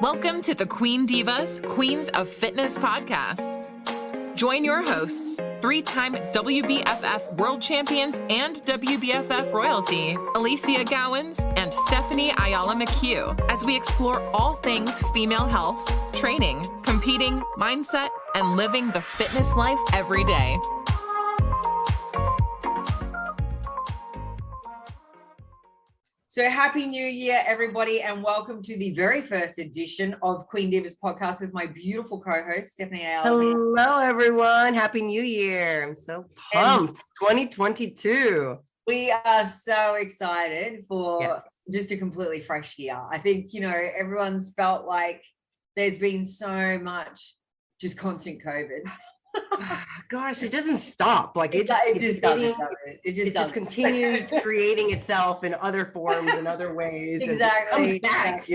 Welcome to the Queen Divas, Queens of Fitness podcast. Join your hosts, three-time WBFF world champions and WBFF royalty, Alicia Gowans and Stephanie Ayala McHugh, as we explore all things female health, training, competing, mindset, and living the fitness life every day. So happy New Year, everybody, and welcome to the very first edition of Queen Divas podcast with my beautiful co-host, Stephanie Ayala. Hello, everyone. Happy New Year. I'm so pumped. 2022. We are so excited for just a completely fresh year. I think, everyone's felt like there's been so much just constant COVID. Gosh, it doesn't stop. Like it just continues creating itself in other forms and other ways. Exactly. And comes back,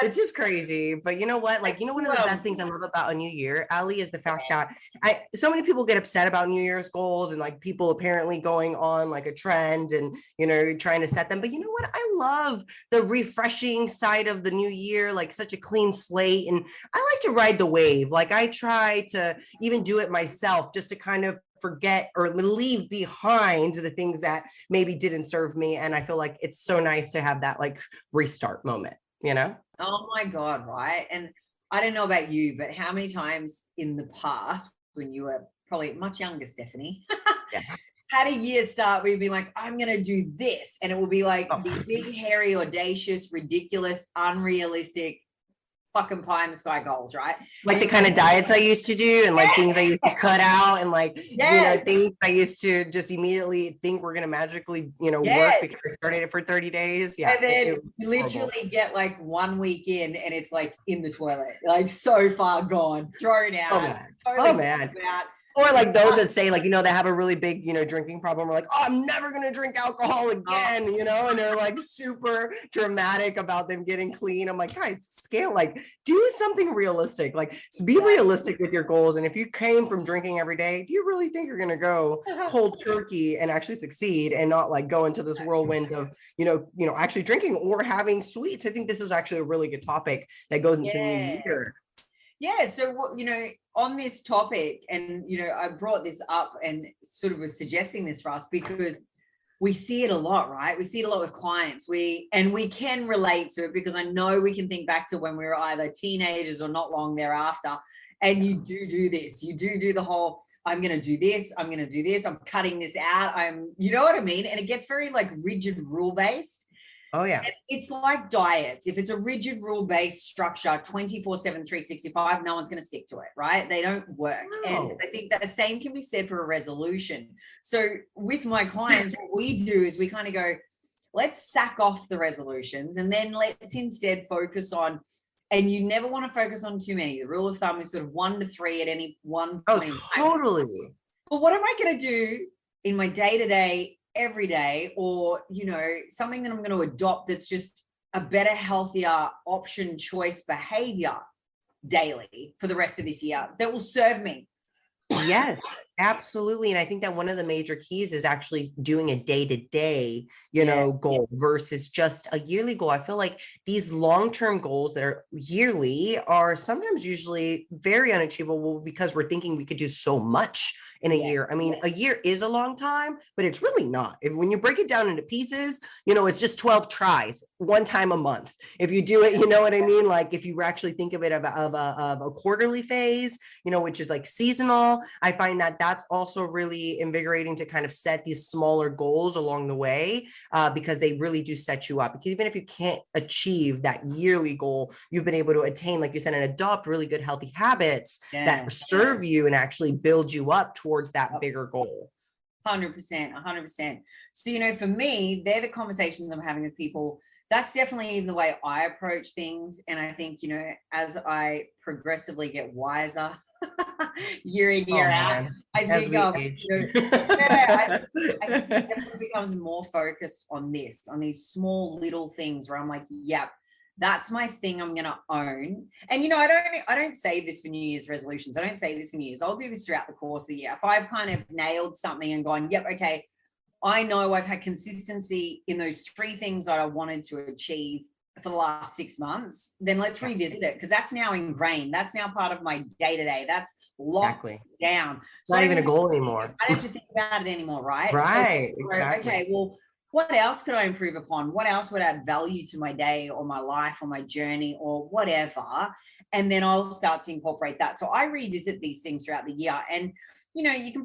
it's just crazy. But you know what? One of the best things I love about a new year, Ali, is the fact that so many people get upset about New Year's goals and like people apparently going on like a trend and trying to set them. But you know what? I love the refreshing side of the new year, like such a clean slate. And I like to ride the wave. Like I try to even do it myself just to kind of forget or leave behind the things that maybe didn't serve me. And I feel like it's so nice to have that like restart moment, Oh my God, right? And I don't know about you, but how many times in the past when you were probably much younger, Stephanie, had a year start where you'd be like, I'm going to do this. And it will be like these big, hairy, audacious, ridiculous, unrealistic, fucking pie in the sky goals, right? Like the kind of diets I used to do and like things I used to cut out and like, things I used to just immediately think were going to magically, work because I started it for 30 days. Yeah. And then you literally get like 1 week in and it's like in the toilet, like so far gone, thrown out. Oh man. Or like those that say like, they have a really big, drinking problem. We're like, oh, I'm never going to drink alcohol again, and they're like super dramatic about them getting clean. I'm like, guys, scale, like do something realistic, like be realistic with your goals. And if you came from drinking every day, do you really think you're going to go cold turkey and actually succeed and not like go into this whirlwind of, actually drinking or having sweets? I think this is actually a really good topic that goes into New Year. Yeah. So, on this topic, and, I brought this up and sort of was suggesting this for us because we see it a lot, right? We see it a lot with clients. We can relate to it because I know we can think back to when we were either teenagers or not long thereafter. And you do this, you do the whole, I'm going to do this. I'm going to do this. I'm cutting this out. you know what I mean? And it gets very like rigid rule based. Oh, yeah. And it's like diets. If it's a rigid rule-based structure, 24/7, 365, no one's going to stick to it, right? They don't work. No. And I think that the same can be said for a resolution. So with my clients, what we do is we kind of go, let's sack off the resolutions and then let's instead focus on, and you never want to focus on too many. The rule of thumb is sort of 1 to 3 at any one point. Oh, totally. But what am I going to do in my day-to-day every day, or something that I'm going to adopt that's just a better, healthier option, choice, behavior daily for the rest of this year that will serve me? Yes, absolutely. And I think that one of the major keys is actually doing a day-to-day, goal versus just a yearly goal. I feel like these long-term goals that are yearly are sometimes usually very unachievable because we're thinking we could do so much in a year. I mean, a year is a long time, but it's really not. When you break it down into pieces, it's just 12 tries, one time a month. If you do it, you know what I mean? Like if you actually think of it of a quarterly phase, which is like seasonal, I find that that's also really invigorating to kind of set these smaller goals along the way because they really do set you up. Because even if you can't achieve that yearly goal, you've been able to attain, like you said, and adopt really good, healthy habits that serve you and actually build you up towards that bigger goal. 100%. So, for me, they're the conversations I'm having with people. That's definitely even the way I approach things. And I think, as I progressively get wiser year in, year out, I think I think it definitely becomes more focused on these small little things where I'm like, yep, that's my thing I'm going to own. And, I don't say this for New Year's resolutions. I don't say this for New Year's. I'll do this throughout the course of the year. If I've kind of nailed something and gone, yep, okay, I know I've had consistency in those 3 things that I wanted to achieve for the last 6 months, then let's revisit it, because that's now ingrained. That's now part of my day-to-day. That's locked down. So not even a goal anymore. I don't have to think about it anymore, right? Right. So, exactly. okay, well, what else could I improve upon? What else would add value to my day or my life or my journey or whatever? And then I'll start to incorporate that. So I revisit these things throughout the year. And, you know, you could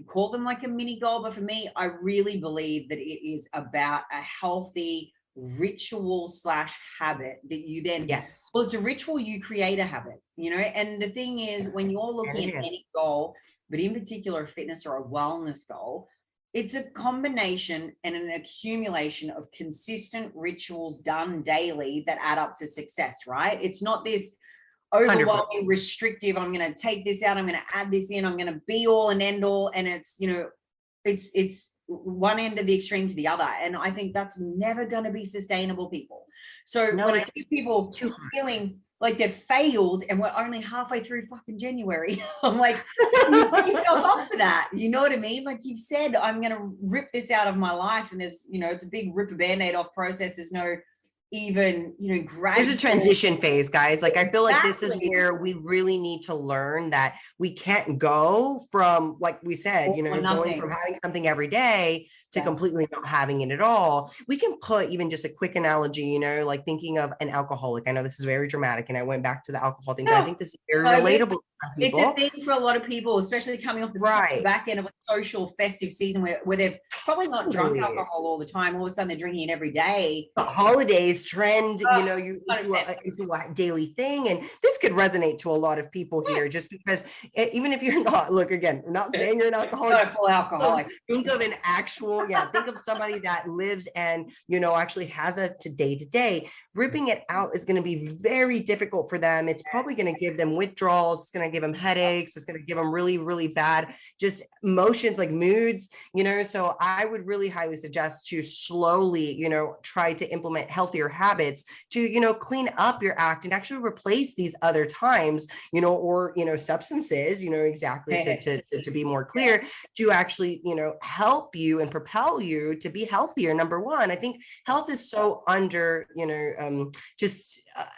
call them like a mini goal, but for me, I really believe that it is about a healthy ritual / habit that you then, well, it's a ritual, you create a habit, you know. And the thing is, when you're looking at any goal, but in particular a fitness or a wellness goal, it's a combination and an accumulation of consistent rituals done daily that add up to success, right? It's not this overwhelming 100%. Restrictive, I'm going to take this out, I'm going to add this in, I'm going to be all and end all. And it's, you know, it's one end of the extreme to the other. And I think that's never going to be sustainable, people. So when I see people feeling like they've failed and we're only halfway through fucking January, I'm like, you set yourself up for that. You know what I mean? Like you've said, I'm going to rip this out of my life. And there's, you know, it's a big rip a Band-Aid off process. There's no even, you know, gradual. There's a transition phase, guys. Like I feel like this is where we really need to learn that we can't go from, like we said, you know, going from having something every day to completely not having it at all. We can put even just a quick analogy, you know, like thinking of an alcoholic. I know this is very dramatic and I went back to the alcohol thing, but I think this is very relatable to some people. It's a thing for a lot of people, especially coming off the back end of a social festive season where they've probably not drunk alcohol all the time. All of a sudden they're drinking it every day. The holidays trend, you know, you into a daily thing. And this could resonate to a lot of people here, just because even if you're not, look, again, we're not saying you're an alcoholic. Not a full alcoholic. Think of an actual, think of somebody that lives and, you know, actually has that to day. Ripping it out is going to be very difficult for them. It's probably going to give them withdrawals. It's going to give them headaches. It's going to give them really, really bad just emotions, like moods, you know. So I would really highly suggest to slowly, you know, try to implement healthier habits to, you know, clean up your act and actually replace these other times, you know, or, you know, substances, you know, exactly to be more clear, to actually, you know, help you and propel you to be healthier. Number one, I think health is so under, you know,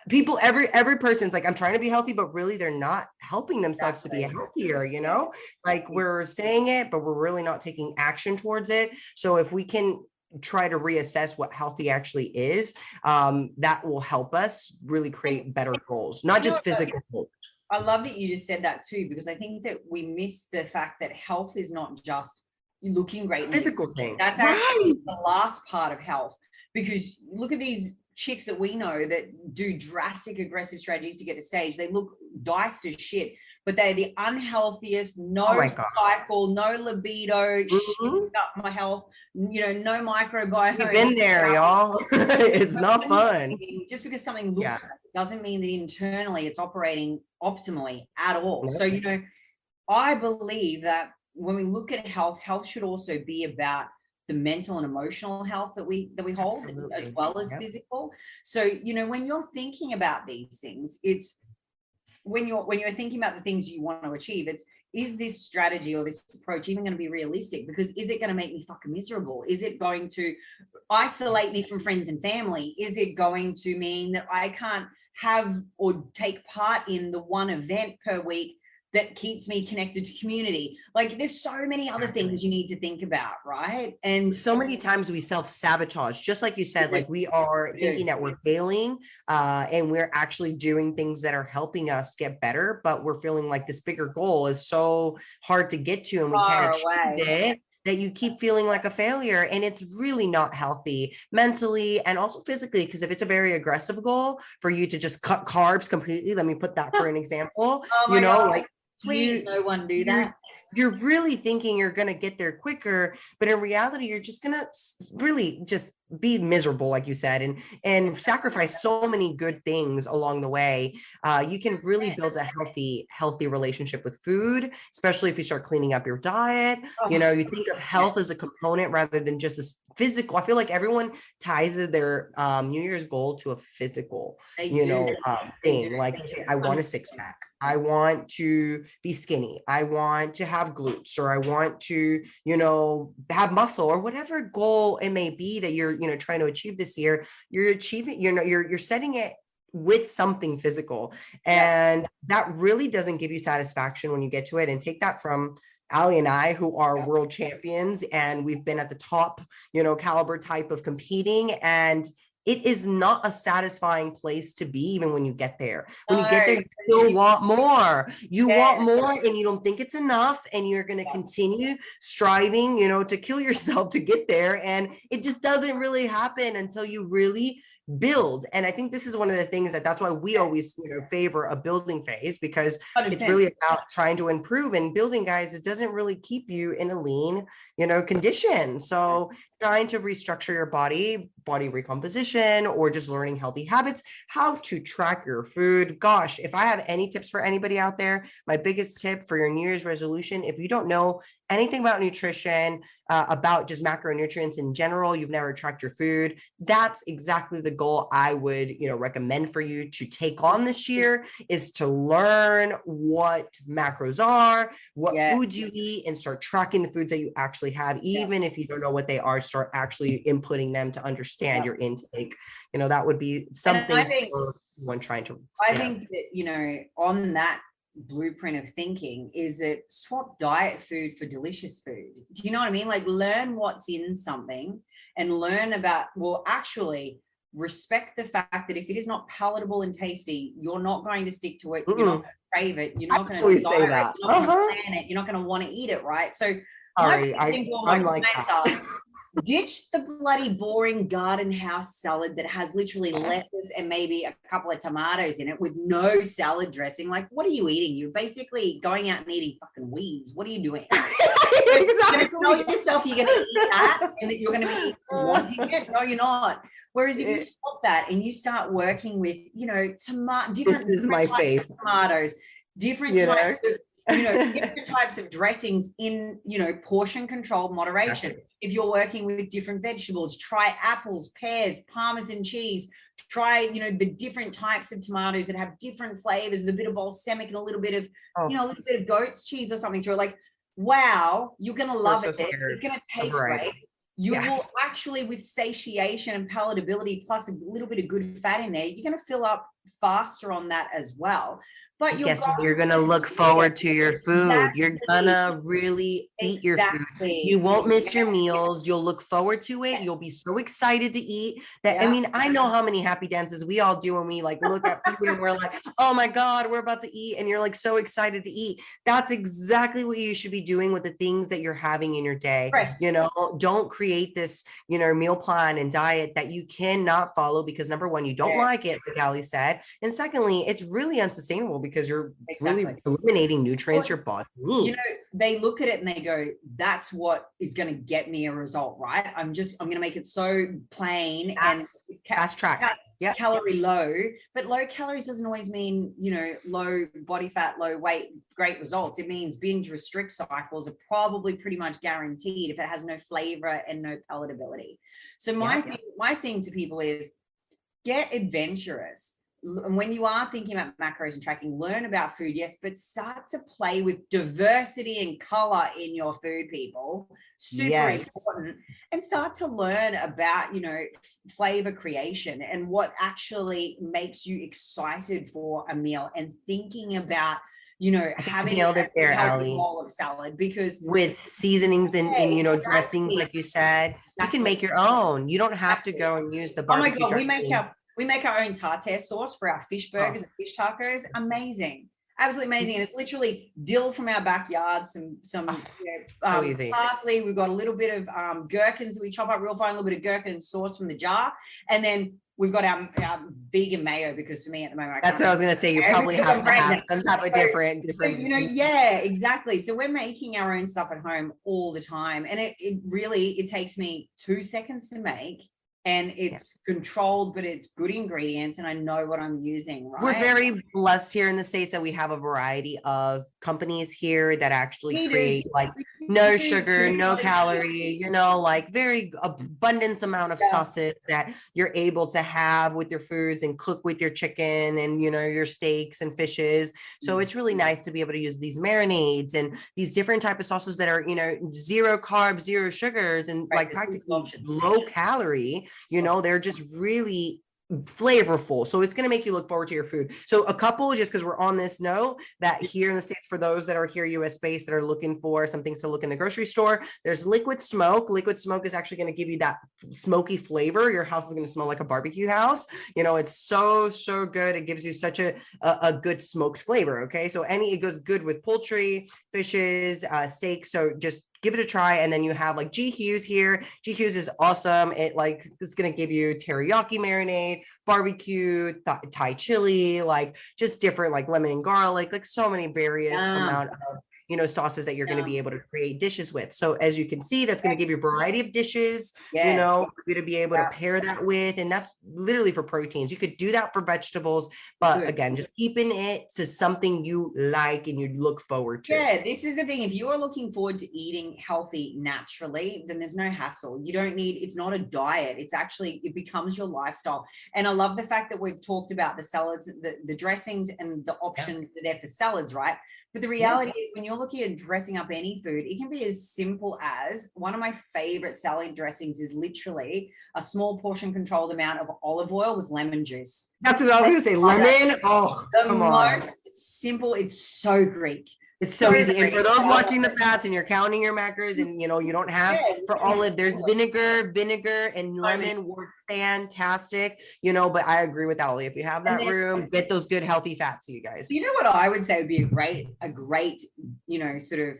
people, every person's like, I'm trying to be healthy, but really they're not helping themselves to be healthier, you know, like we're saying it, but we're really not taking action towards it. So if we can try to reassess what healthy actually is, that will help us really create better goals, not just physical goals. I love that you just said that too, because I think that we miss the fact that health is not just looking great. Physical thing. That's actually the last part of health, because look at these chicks that we know that do drastic aggressive strategies to get to stage. They look diced as shit, but they're the unhealthiest, no cycle, no libido, shit up my health, you know, no microbiome. We've been there, y'all. It's not fun. Just because something looks like it doesn't mean that internally it's operating optimally at all. So, you know, I believe that when we look at health, health should also be about the mental and emotional health that we hold, as well as physical. So, you know, when you're thinking about these things, it's when you're thinking about the things you want to achieve, it's, is this strategy or this approach even going to be realistic? Because is it going to make me fucking miserable? Is it going to isolate me from friends and family? Is it going to mean that I can't have or take part in the one event per week that keeps me connected to community? Like there's so many other things you need to think about, right? And so many times we self-sabotage, just like you said, like we are thinking that we're failing and we're actually doing things that are helping us get better, but we're feeling like this bigger goal is so hard to get to and we can't achieve it, that you keep feeling like a failure. And it's really not healthy mentally and also physically, because if it's a very aggressive goal for you to just cut carbs completely, let me put that for an example, you know, like, please, no one do that. You're really thinking you're going to get there quicker, but in reality, you're just going to really just be miserable, like you said, and sacrifice so many good things along the way. You can really build a healthy relationship with food, especially if you start cleaning up your diet. You know, you think of health as a component rather than just this physical. I feel like everyone ties their New Year's goal to a physical, thing. Like, I want a six pack. I want to be skinny. I want to have have glutes, or I want to, have muscle, or whatever goal it may be that you're, trying to achieve this year, you're achieving, you're setting it with something physical. And that really doesn't give you satisfaction when you get to it. And take that from Ali and I, who are world champions, and we've been at the top, caliber type of competing. And it is not a satisfying place to be, even when you get there. When you get there, you still want more. You want more, and you don't think it's enough. And you're going to continue striving, to kill yourself to get there. And it just doesn't really happen until you really build. And I think this is one of the things that's why we always, favor a building phase, because 100%. It's really about trying to improve. And building, guys, it doesn't really keep you in a lean, condition. So trying to restructure your body recomposition, or just learning healthy habits, how to track your food. Gosh, if I have any tips for anybody out there, my biggest tip for your New Year's resolution, if you don't know anything about nutrition, about just macronutrients in general, you've never tracked your food, that's exactly the goal I would, recommend for you to take on this year, is to learn what macros are, what foods you eat, and start tracking the foods that you actually have. Even if you don't know what they are, start actually inputting them to understand your intake. That would be something for one trying to. I think that, on that blueprint of thinking, is that swap diet food for delicious food. Do you know what I mean? Like, learn what's in something, and learn about, actually respect the fact that if it is not palatable and tasty, you're not going to stick to it. You're not going to crave it. You're not going to say that. You're not going to plan it. You're not going to want to eat it, right? So I'm like that. Ditch the bloody boring garden house salad that has literally lettuce and maybe a couple of tomatoes in it with no salad dressing. Like, what are you eating? You're basically going out and eating fucking weeds. What are you doing? Exactly. You're going to tell yourself you're going to eat that and that you're going to be wanting it. No, you're not. Whereas if you stop that and you start working with, different types of tomatoes, different types of different types of dressings in, portion controlled moderation. If you're working with different vegetables, try apples, pears, Parmesan cheese, try, the different types of tomatoes that have different flavors, a bit of balsamic and a little bit of, a little bit of goat's cheese or something through it. Like, wow, you're going to love it. It's going to taste great. You will actually, with satiation and palatability, plus a little bit of good fat in there, you're going to fill up faster on that as well. But you're going to look forward to your food. Exactly. You're going to really eat your food. You won't miss your meals. You'll look forward to it. You'll be so excited to eat that. I mean, I know how many happy dances we all do when we look at food and we're like, oh my God, we're about to eat. And you're so excited to eat. That's exactly what you should be doing with the things that you're having in your day. Right. Don't create this, meal plan and diet that you cannot follow, because number one, you don't like it, like Ali said. And secondly, it's really unsustainable, because you're really eliminating nutrients your body needs. They look at it and they go, that's what is going to get me a result, right? I'm going to make it so plain and fast track. Calorie low, but low calories doesn't always mean, low body fat, low weight, great results. It means binge restrict cycles are probably pretty much guaranteed if it has no flavor and no palatability. So my thing to people is, get adventurous. And when you are thinking about macros and tracking, learn about food, yes, but start to play with diversity and color in your food, people. Super important. And start to learn about, flavor creation and what actually makes you excited for a meal, and thinking about, having a bowl of salad, because with seasonings and dressings, like you said, you can make your own. You don't have to go and use the barbecue. Oh my God, we make our own tartare sauce for our fish burgers and fish tacos. Amazing. Absolutely amazing. And it's literally dill from our backyard, some parsley. We've got a little bit of gherkins that we chop up real fine, a little bit of gherkin sauce from the jar. And then we've got our vegan mayo, because for me at the moment, that's what I was going to say. You probably have to have some type of different. Exactly. So we're making our own stuff at home all the time. And it really takes me 2 seconds to make. and it's controlled, but it's good ingredients and I know what I'm using, right? We're very blessed here in the States that we have a variety of companies here that actually create like no sugar, no calorie, you know, like very abundance amount of sauces that you're able to have with your foods and cook with your chicken and, you know, your steaks and fishes. So it's really nice to be able to use these marinades and these different type of sauces that are, you know, 0 carbs, 0 sugars, and like practically low calorie, you know, they're just really flavorful. So it's going to make you look forward to your food. So a couple, just because we're on this note, that here in the States, for those that are here US based that are looking for some things to look in the grocery store, there's liquid smoke. Liquid smoke is actually going to give you that smoky flavor. Your house is going to smell like a barbecue house. You know, it's so good. It gives you such a good smoked flavor. Okay. So it goes good with poultry, fishes, steaks. So just give it a try. And then you have like G Hughes here. G Hughes is awesome. It like is going to give you teriyaki marinade, barbecue, Thai chili, like just different like lemon and garlic, like so many various amount of, you know, sauces that you're going to be able to create dishes with. So as you can see, that's going to give you a variety of dishes, you know, for you to be able to pair that with. And that's literally for proteins. You could do that for vegetables, but again, just keeping it to something you like and you look forward to. Yeah, this is the thing. If you're looking forward to eating healthy naturally, then there's no hassle. You don't need, it's not a diet. It's actually, it becomes your lifestyle. And I love the fact that we've talked about the salads, the dressings and the options that are there for salads, right? But the reality is when you're looking at dressing up any food, it can be as simple as one of my favorite salad dressings is literally a small portion controlled amount of olive oil with lemon juice. That's what I was going to say. Lemon. Oh, come on. Simple. It's so Greek. It's so easy. And for those watching the fats and you're counting your macros and, you know, you don't have for olive, there's vinegar and lemon work fantastic, you know, but I agree with Allie. If you have that room, get those good, healthy fats, you guys. You know what I would say would be a great, you know, sort of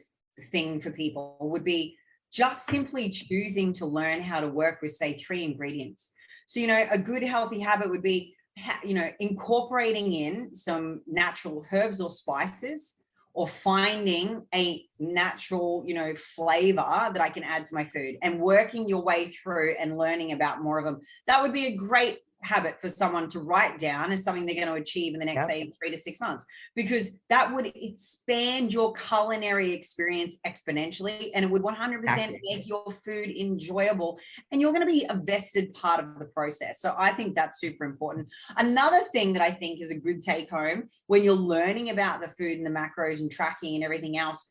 thing for people would be just simply choosing to learn how to work with, say, 3 ingredients. So, you know, a good, healthy habit would be, you know, incorporating in some natural herbs or spices, or finding a natural, you know, flavor that I can add to my food and working your way through and learning about more of them. That would be a great habit for someone to write down as something they're going to achieve in the next, say, 3 to 6 months, because that would expand your culinary experience exponentially, and it would 100% make your food enjoyable, and you're going to be a vested part of the process. So I think that's super important. Another thing that I think is a good take home when you're learning about the food and the macros and tracking and everything else,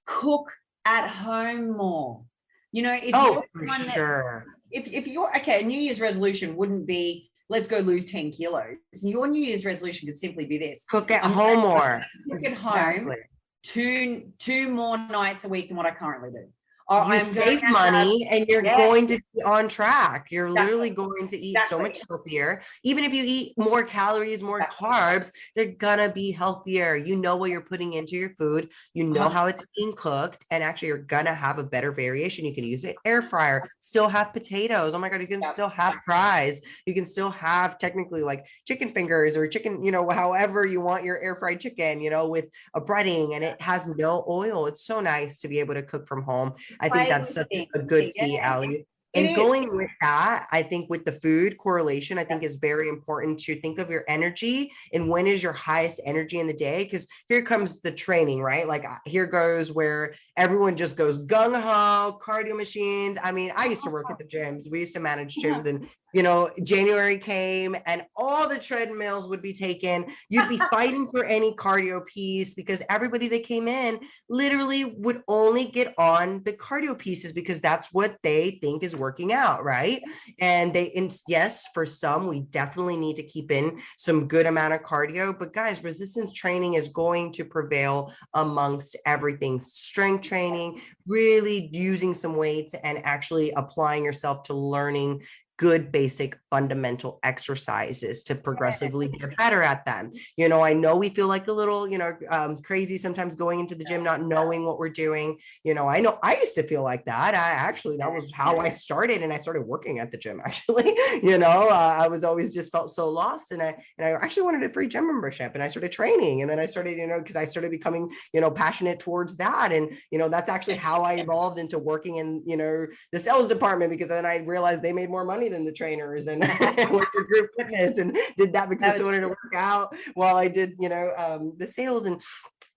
cook at home more. You know, if if you're okay, a New Year's resolution wouldn't be let's go lose 10 kilos. Your New Year's resolution could simply be this: cook at home more. Cook at home 2 more nights a week than what I currently do. You save money and you're going to be on track. You're literally going to eat so much healthier. Even if you eat more calories, more carbs, they're gonna be healthier. You know what you're putting into your food. You know how it's being cooked, and actually you're gonna have a better variation. You can use an air fryer, still have potatoes. Oh my God, you can still have fries. You can still have technically like chicken fingers or chicken, you know, however you want your air fried chicken, you know, with a breading, and it has no oil. It's so nice to be able to cook from home. I think that's such a good key, Allie. And going with that, I think with the food correlation, I think is very important to think of your energy and when is your highest energy in the day. Because here comes the training, right? Like here goes where everyone just goes gung-ho, cardio machines. I mean, I used to work at the gyms. We used to manage gyms, and you know, January came and all the treadmills would be taken. You'd be fighting for any cardio piece because everybody that came in literally would only get on the cardio pieces because that's what they think is working out, right? And yes, for some, we definitely need to keep in some good amount of cardio, but guys, resistance training is going to prevail amongst everything. Strength training, really using some weights and actually applying yourself to learning good basic fundamental exercises to progressively get better at them. You know, I know we feel like a little, you know, crazy sometimes going into the gym, not knowing what we're doing. You know I used to feel like that. That was how I started, and I started working at the gym actually. You know, I was always just felt so lost, and I actually wanted a free gym membership, and I started training, and then I started, you know, because I started becoming, you know, passionate towards that, and you know, that's actually how I evolved into working in, you know, the sales department, because then I realized they made more money than the trainers, and I went to group fitness and did that because I still wanted to work out while I did, the sales. And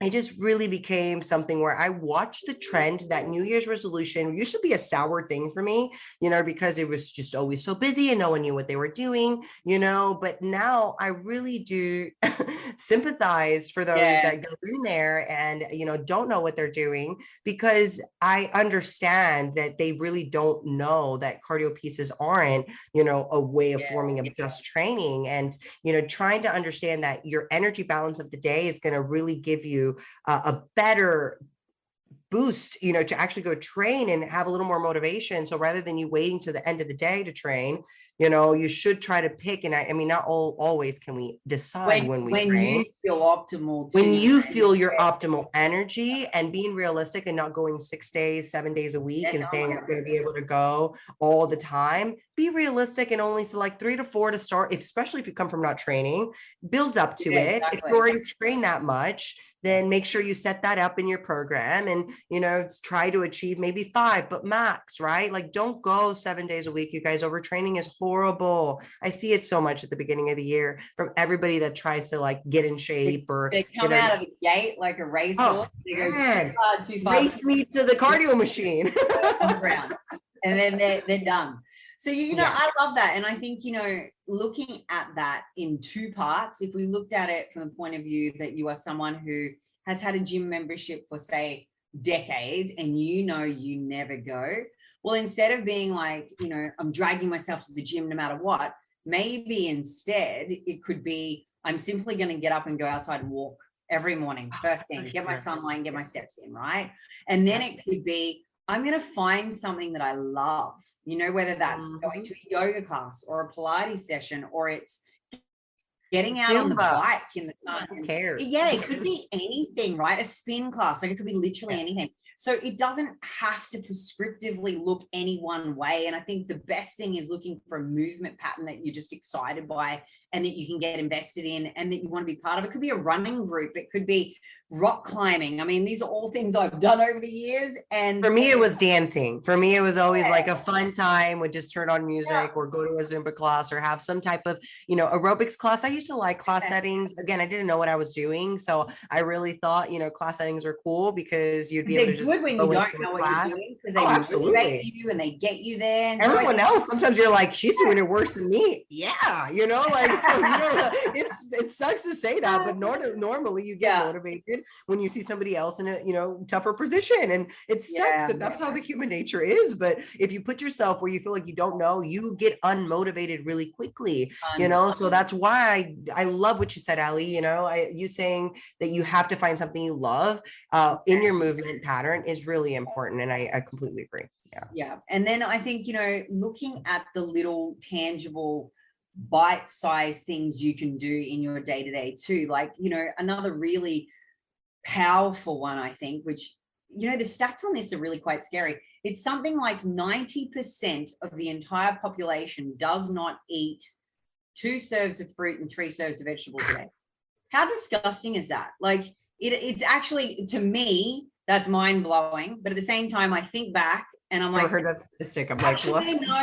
it just really became something where I watched the trend. That New Year's resolution used to be a sour thing for me, because it was just always so busy and no one knew what they were doing, but now I really do sympathize for those that go in there and, don't know what they're doing, because I understand that they really don't know that cardio pieces aren't, a way of forming of just training, and, trying to understand that your energy balance of the day is going to really give you a better boost, to actually go train and have a little more motivation. So rather than you waiting to the end of the day to train, you should try to pick. And I mean, not always can we decide when train. You feel optimal too, when you feel your optimal energy, and being realistic and not going 6 days, 7 days a week and saying you're going to be able to go all the time. Be realistic and only select 3 to 4 to start, especially if you come from not training. Build up to it. Exactly. If you already train that much, then make sure you set that up in your program and, try to achieve maybe 5, but max, right? Like, don't go 7 days a week, you guys. Overtraining is horrible. I see it so much at the beginning of the year from everybody that tries to like get in shape, or they come out of the gate like a race horse. They go too far. Race me to the cardio machine. And then they're done. So, I love that. And I think, looking at that in 2 parts, if we looked at it from the point of view that you are someone who has had a gym membership for, say, decades, and you never go, well, instead of being like, I'm dragging myself to the gym no matter what, maybe instead it could be, I'm simply going to get up and go outside and walk every morning, first thing, get my sunlight, get my steps in, right? And then it could be, I'm going to find something that I love, whether that's going to a yoga class or a Pilates session, or it's getting out on the bike in the sun. Who cares? Yeah, it could be anything, right? A spin class, like it could be literally anything. So it doesn't have to prescriptively look any one way. And I think the best thing is looking for a movement pattern that you're just excited by and that you can get invested in and that you want to be part of. It could be a running group. It could be rock climbing. I mean, these are all things I've done over the years. And for me, it was dancing. For me, it was always like a fun time. Would just turn on music or go to a Zumba class or have some type of, aerobics class. I used to like class settings. Again, I didn't know what I was doing. So I really thought, class settings were cool because you'd be able to just good when you don't know what you're doing, because they motivate you and they get you there. And everyone else, sometimes you're like, she's doing it worse than me. Yeah. So it sucks to say that, but normally you get motivated when you see somebody else in a tougher position, and it sucks that's how the human nature is. But if you put yourself where you feel like you don't know, you get unmotivated really quickly. So that's why I love what you said, Ali. You saying that you have to find something you love in your movement pattern is really important, and I completely agree. Yeah. And then I think, looking at the little tangible bite-sized things you can do in your day-to-day too. Like, another really powerful one, I think, which, the stats on this are really quite scary. It's something like 90% of the entire population does not eat 2 serves of fruit and 3 serves of vegetables a day. How disgusting is that? Like, it's actually, to me, that's mind-blowing. But at the same time, I think back, and I'm like, I heard that statistic. I'm like, what? No,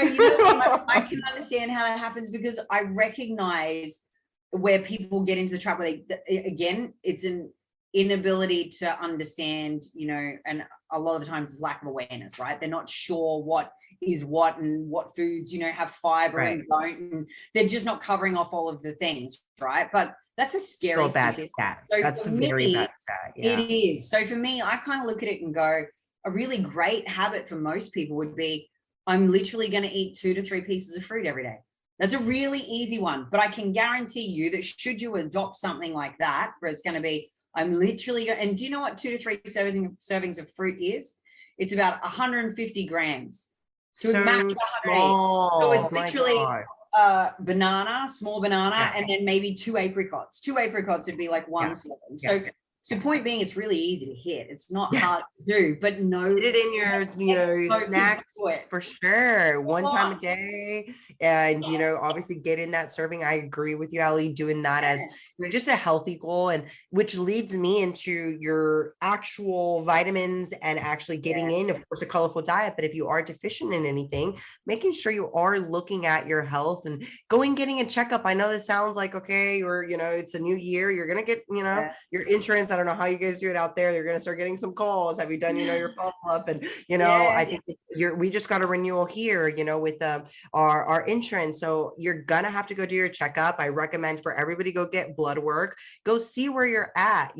I can understand how that happens, because I recognize where people get into the trap where it's an inability to understand, and a lot of the times it's lack of awareness, right? They're not sure what is what and what foods, have fiber and don't, and they're just not covering off all of the things, right? But that's a scary statistic. So that's a very bad stat. Yeah. It is. So for me, I kind of look at it and go, a really great habit for most people would be, I'm literally going to eat 2 to 3 pieces of fruit every day. That's a really easy one, but I can guarantee you that should you adopt something like that, where it's going to be, I'm literally, and do you know what 2 to 3 servings of fruit is? It's about 150 grams. So match small. So it's literally banana, small banana, and then maybe 2 apricots. 2 apricots would be like 1 serving. So So point being, it's really easy to hit. It's not hard to do, but no. Put it in your snacks for sure. One time a day. And, obviously get in that serving. I agree with you, Ali, doing that as just a healthy goal, and which leads me into your actual vitamins and actually getting in, of course, a colorful diet. But if you are deficient in anything, making sure you are looking at your health and getting a checkup. I know this sounds like, okay, or, it's a new year. You're going to get, your insurance. I don't know how you guys do it out there. You're going to start getting some calls. Have you done, your follow-up? And, I think we just got a renewal here, with our insurance. So you're going to have to go do your checkup. I recommend for everybody go get blood work, go see where you're at,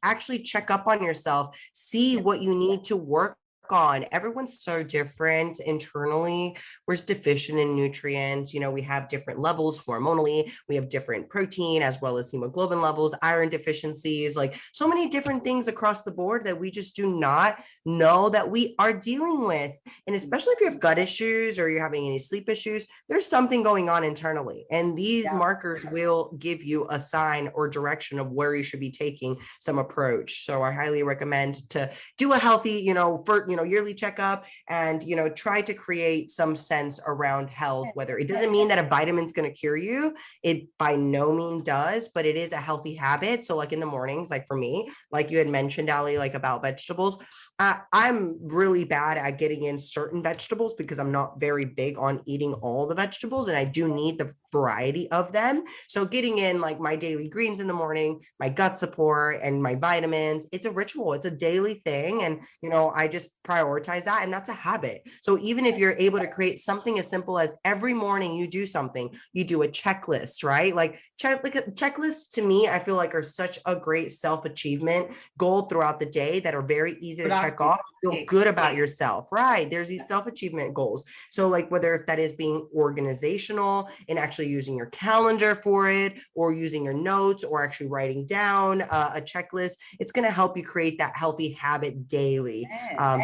actually check up on yourself, see what you need to work on. Everyone's so different internally. We're deficient in nutrients. We have different levels hormonally. We have different protein as well as hemoglobin levels, iron deficiencies, like so many different things across the board that we just do not know that we are dealing with. And especially if you have gut issues or you're having any sleep issues, there's something going on internally. And these markers will give you a sign or direction of where you should be taking some approach. So I highly recommend to do a healthy, yearly checkup and, try to create some sense around health, whether it doesn't mean that a vitamin's going to cure you. It by no means does, but it is a healthy habit. So like in the mornings, like for me, like you had mentioned, Ali, like about vegetables, I'm really bad at getting in certain vegetables because I'm not very big on eating all the vegetables, and I do need the variety of them. So getting in like my daily greens in the morning, my gut support and my vitamins, it's a ritual. It's a daily thing. And, I just prioritize that. And that's a habit. So even if you're able to create something as simple as every morning you do something, you do a checklist, right? Like checklists to me, I feel like are such a great self-achievement goal throughout the day that are very easy to check off, feel good about yourself, right? There's these self-achievement goals. So like whether if that is being organizational and actually using your calendar for it, or using your notes, or actually writing down a checklist, it's going to help you create that healthy habit daily.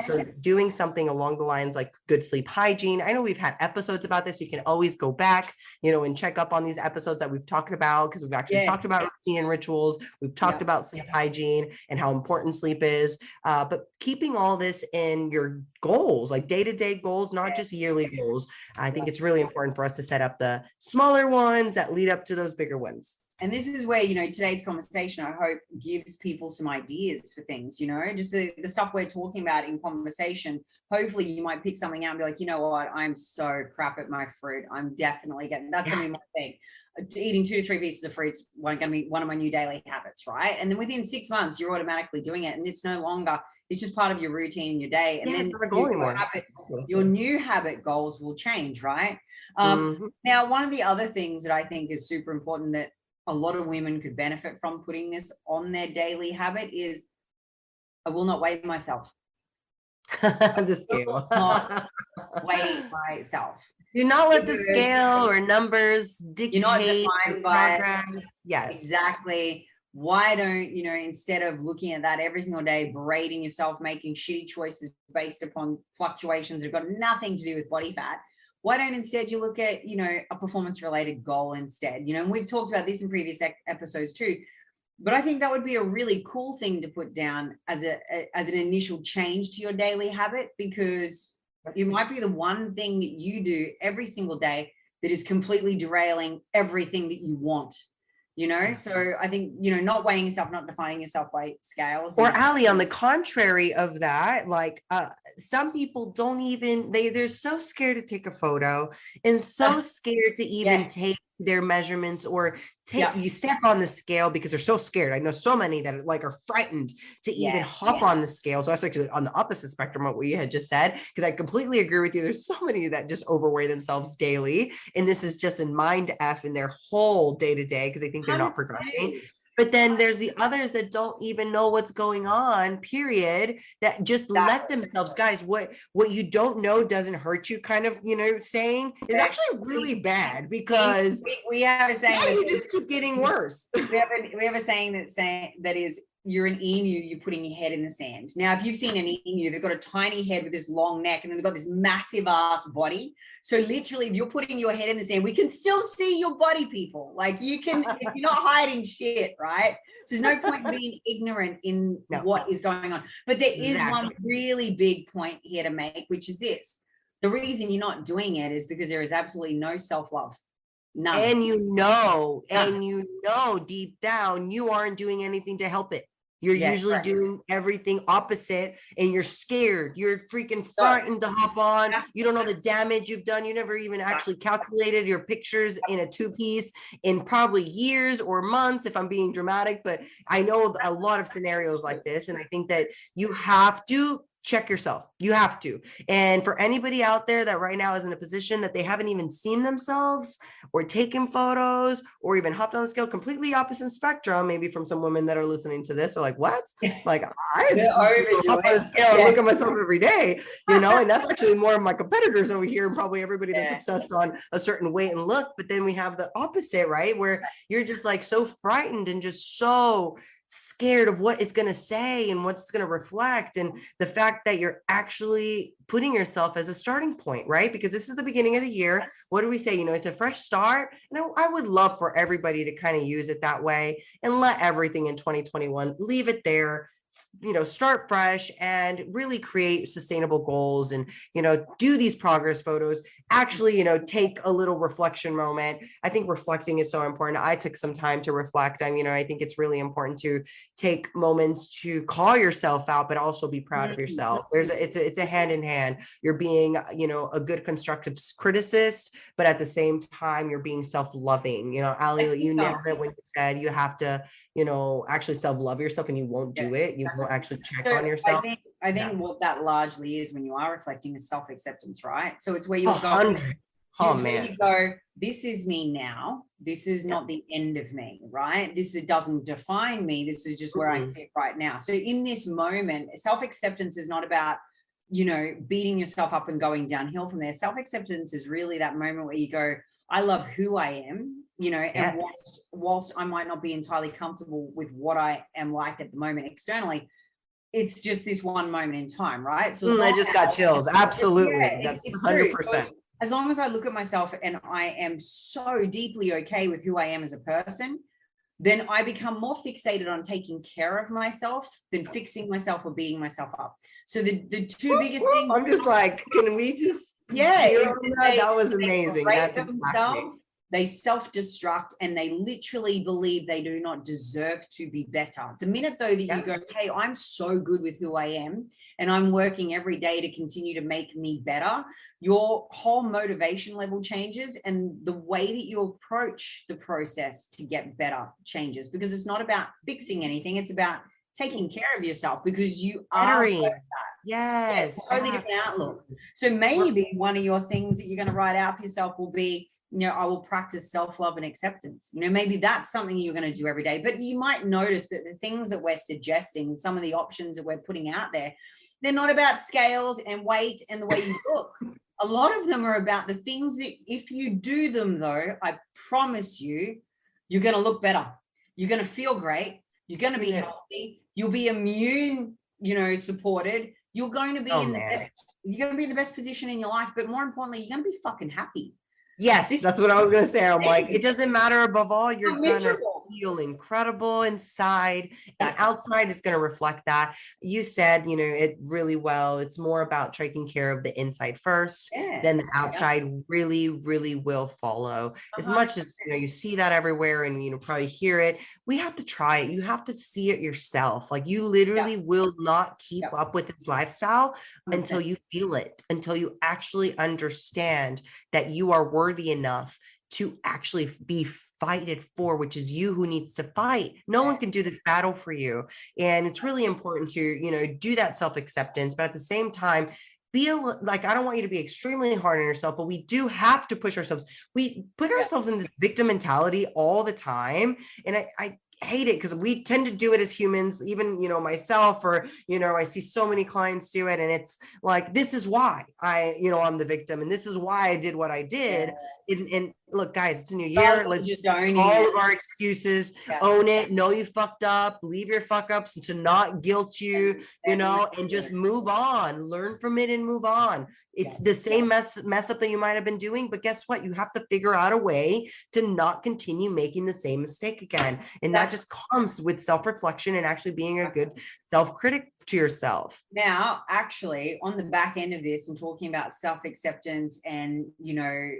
So doing something along the lines like good sleep hygiene. I know we've had episodes about this. You can always go back, and check up on these episodes that we've talked about, because we've actually talked about routine and rituals. We've talked about sleep hygiene and how important sleep is. But keeping all this in your goals, like day-to-day goals, not just yearly goals. I think it's really important for us to set up the smaller ones that lead up to those bigger ones. And this is where, today's conversation, I hope, gives people some ideas for things, just the stuff we're talking about in conversation. Hopefully you might pick something out and be like, you know what, I'm so crap at my fruit. I'm definitely that's going to be my thing. Eating 2 to 3 pieces of fruit is going to be one of my new daily habits, right? And then within 6 months, you're automatically doing it. And it's no longer, it's just part of your routine in your day. And then your new habit goals will change, right? Now, one of the other things that I think is super important that a lot of women could benefit from putting this on their daily habit is, I will not weigh myself. The scale. Not weigh myself. Do not let the scale or numbers dictate you're not defined by progress. Yes, exactly. Why don't, instead of looking at that every single day, berating yourself, making shitty choices based upon fluctuations that have got nothing to do with body fat, why don't instead you look at, a performance related goal instead, and we've talked about this in previous episodes too, but I think that would be a really cool thing to put down as an initial change to your daily habit, because it might be the one thing that you do every single day that is completely derailing everything that you want. So I think, not weighing yourself, not defining yourself by scales. Or Ali, on the contrary of that, like some people don't even, they're so scared to take a photo and so scared to even take their measurements or you step on the scale because they're so scared. I know so many that are frightened to even hop on the scale. So that's actually on the opposite spectrum of what you had just said, because I completely agree with you. There's so many that just overweigh themselves daily. And this is just a mind F in their whole day to day because they think they're not progressing. But then there's the others that don't even know what's going on, period, that just let themselves, guys, what you don't know doesn't hurt you kind of, saying is actually really bad, because we have a saying you just keep getting worse. We have a saying that is, you're an emu, you're putting your head in the sand. Now, if you've seen an emu, they've got a tiny head with this long neck, and then they've got this massive ass body. So literally, if you're putting your head in the sand, we can still see your body, people. Like you can, you're not hiding shit, right? So there's no point in being ignorant in what is going on. But there is one really big point here to make, which is this. The reason you're not doing it is because there is absolutely no self-love. None. And you know deep down you aren't doing anything to help it. You're usually doing everything opposite, and you're scared. You're freaking frightened to hop on. You don't know the damage you've done. You never even actually calculated your pictures in a 2-piece in probably years or months, if I'm being dramatic. But I know a lot of scenarios like this, and I think that you have to check yourself. You have to. And for anybody out there that right now is in a position that they haven't even seen themselves or taken photos or even hopped on the scale, completely opposite spectrum, maybe from some women that are listening to this are like, what? Like, I hop on the scale and look at myself every day, you know, and that's actually more of my competitors over here and probably everybody that's obsessed on a certain weight and look. But then we have the opposite, right? Where you're just like so frightened and just so scared of what it's going to say and what's going to reflect, and the fact that you're actually putting yourself as a starting point, right? Because this is the beginning of the year. What do we say? You know, it's a fresh start. And I would love for everybody to kind of use it that way and let everything in 2021, leave it there, you know, start fresh and really create sustainable goals and, you know, do these progress photos, actually, you know, take a little reflection moment. I think reflecting is so important. I took some time to reflect. I mean, I think it's really important to take moments to call yourself out, but also be proud of yourself. It's a hand in hand. You're being, you know, a good constructive criticist, but at the same time, you're being self-loving. You know, Ali, you nailed it when you said you have to, you know, actually self-love yourself, and you won't do it. You won't actually check on yourself. I think what that largely is when you are reflecting is self-acceptance, right? So it's where you're going. Where you go, this is me now. This is not the end of me, right? It doesn't define me. This is just where I sit right now. So in this moment, self-acceptance is not about, you know, beating yourself up and going downhill from there. Self-acceptance is really that moment where you go, I love who I am, you know, and whilst I might not be entirely comfortable with what I am like at the moment externally, it's just this one moment in time, right? So I just got chills. Absolutely. That's 100%. So as long as I look at myself and I am so deeply okay with who I am as a person, then I become more fixated on taking care of myself than fixing myself or beating myself up. So the two biggest things. I'm just like, can we just that was amazing. That's themselves. They self-destruct and they literally believe they do not deserve to be better. The minute though that you go, hey, I'm so good with who I am and I'm working every day to continue to make me better, your whole motivation level changes and the way that you approach the process to get better changes, because it's not about fixing anything. It's about taking care of yourself, because you are totally different outlook. So maybe one of your things that you're going to write out for yourself will be, you know, I will practice self-love and acceptance. You know, maybe that's something you're going to do every day. But you might notice that the things that we're suggesting, some of the options that we're putting out there, they're not about scales and weight and the way you look. A lot of them are about the things that if you do them, though, I promise you, you're going to look better. You're going to feel great. You're going to be healthy. You'll be immune, you know, supported. You're going to be you're going to be in the best position in your life. But more importantly, you're going to be fucking happy. Yes, that's what I was going to say. I'm like, it doesn't matter. Above all, you're going to feel incredible inside, and outside is going to reflect that. You said, you know, it really well. It's more about taking care of the inside first, then the outside really, really will follow. As much as, you know, you see that everywhere and, you know, probably hear it, we have to try it. You have to see it yourself. Like, you literally will not keep up with this lifestyle until you feel it, until you actually understand that you are worthy enough to actually be fighted for, which is you who needs to fight. No one can do this battle for you. And it's really important to, you know, do that self-acceptance, but at the same time, like, I don't want you to be extremely hard on yourself, but we do have to push ourselves. We put ourselves in this victim mentality all the time. And hate it because we tend to do it as humans, even, you know, myself, or, you know, I see so many clients do it, and it's like, this is why I'm the victim, and this is why I did what I did. And look, guys, it's a new year. Let's just all of our excuses, own it, know you fucked up, leave your fuck ups to not guilt you, you know, and just move on, learn from it and move on. It's the same mess up that you might have been doing, but guess what? You have to figure out a way to not continue making the same mistake again. And that just comes with self-reflection and actually being a good self-critic to yourself. Now, actually, on the back end of this and talking about self-acceptance and, you know,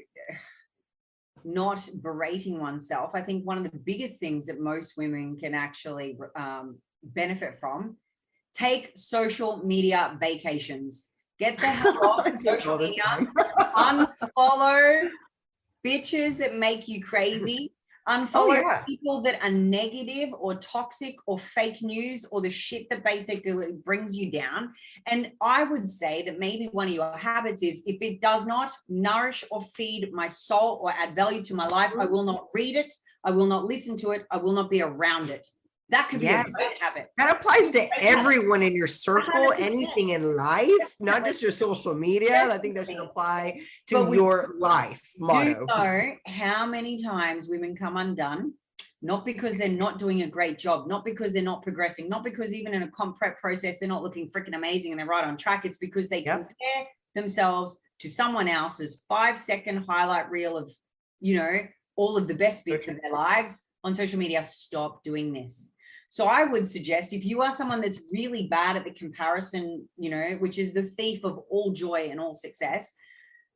not berating oneself, I think one of the biggest things that most women can actually benefit from, take social media vacations. Get the hell off social media. Unfollow bitches that make you crazy. Unfollow people that are negative or toxic or fake news or the shit that basically brings you down. And I would say that maybe one of your habits is, if it does not nourish or feed my soul or add value to my life, I will not read it. I will not listen to it. I will not be around it. That could be a great habit. That applies to everyone in your circle, 100%. Anything in life, not just your social media. I think that should apply to your life motto. Do you know how many times women come undone, not because they're not doing a great job, not because they're not progressing, not because even in a comp prep process, they're not looking freaking amazing and they're right on track. It's because they compare themselves to someone else's 5-second highlight reel of, you know, all of the best bits of their lives on social media. Stop doing this. So I would suggest, if you are someone that's really bad at the comparison, you know, which is the thief of all joy and all success,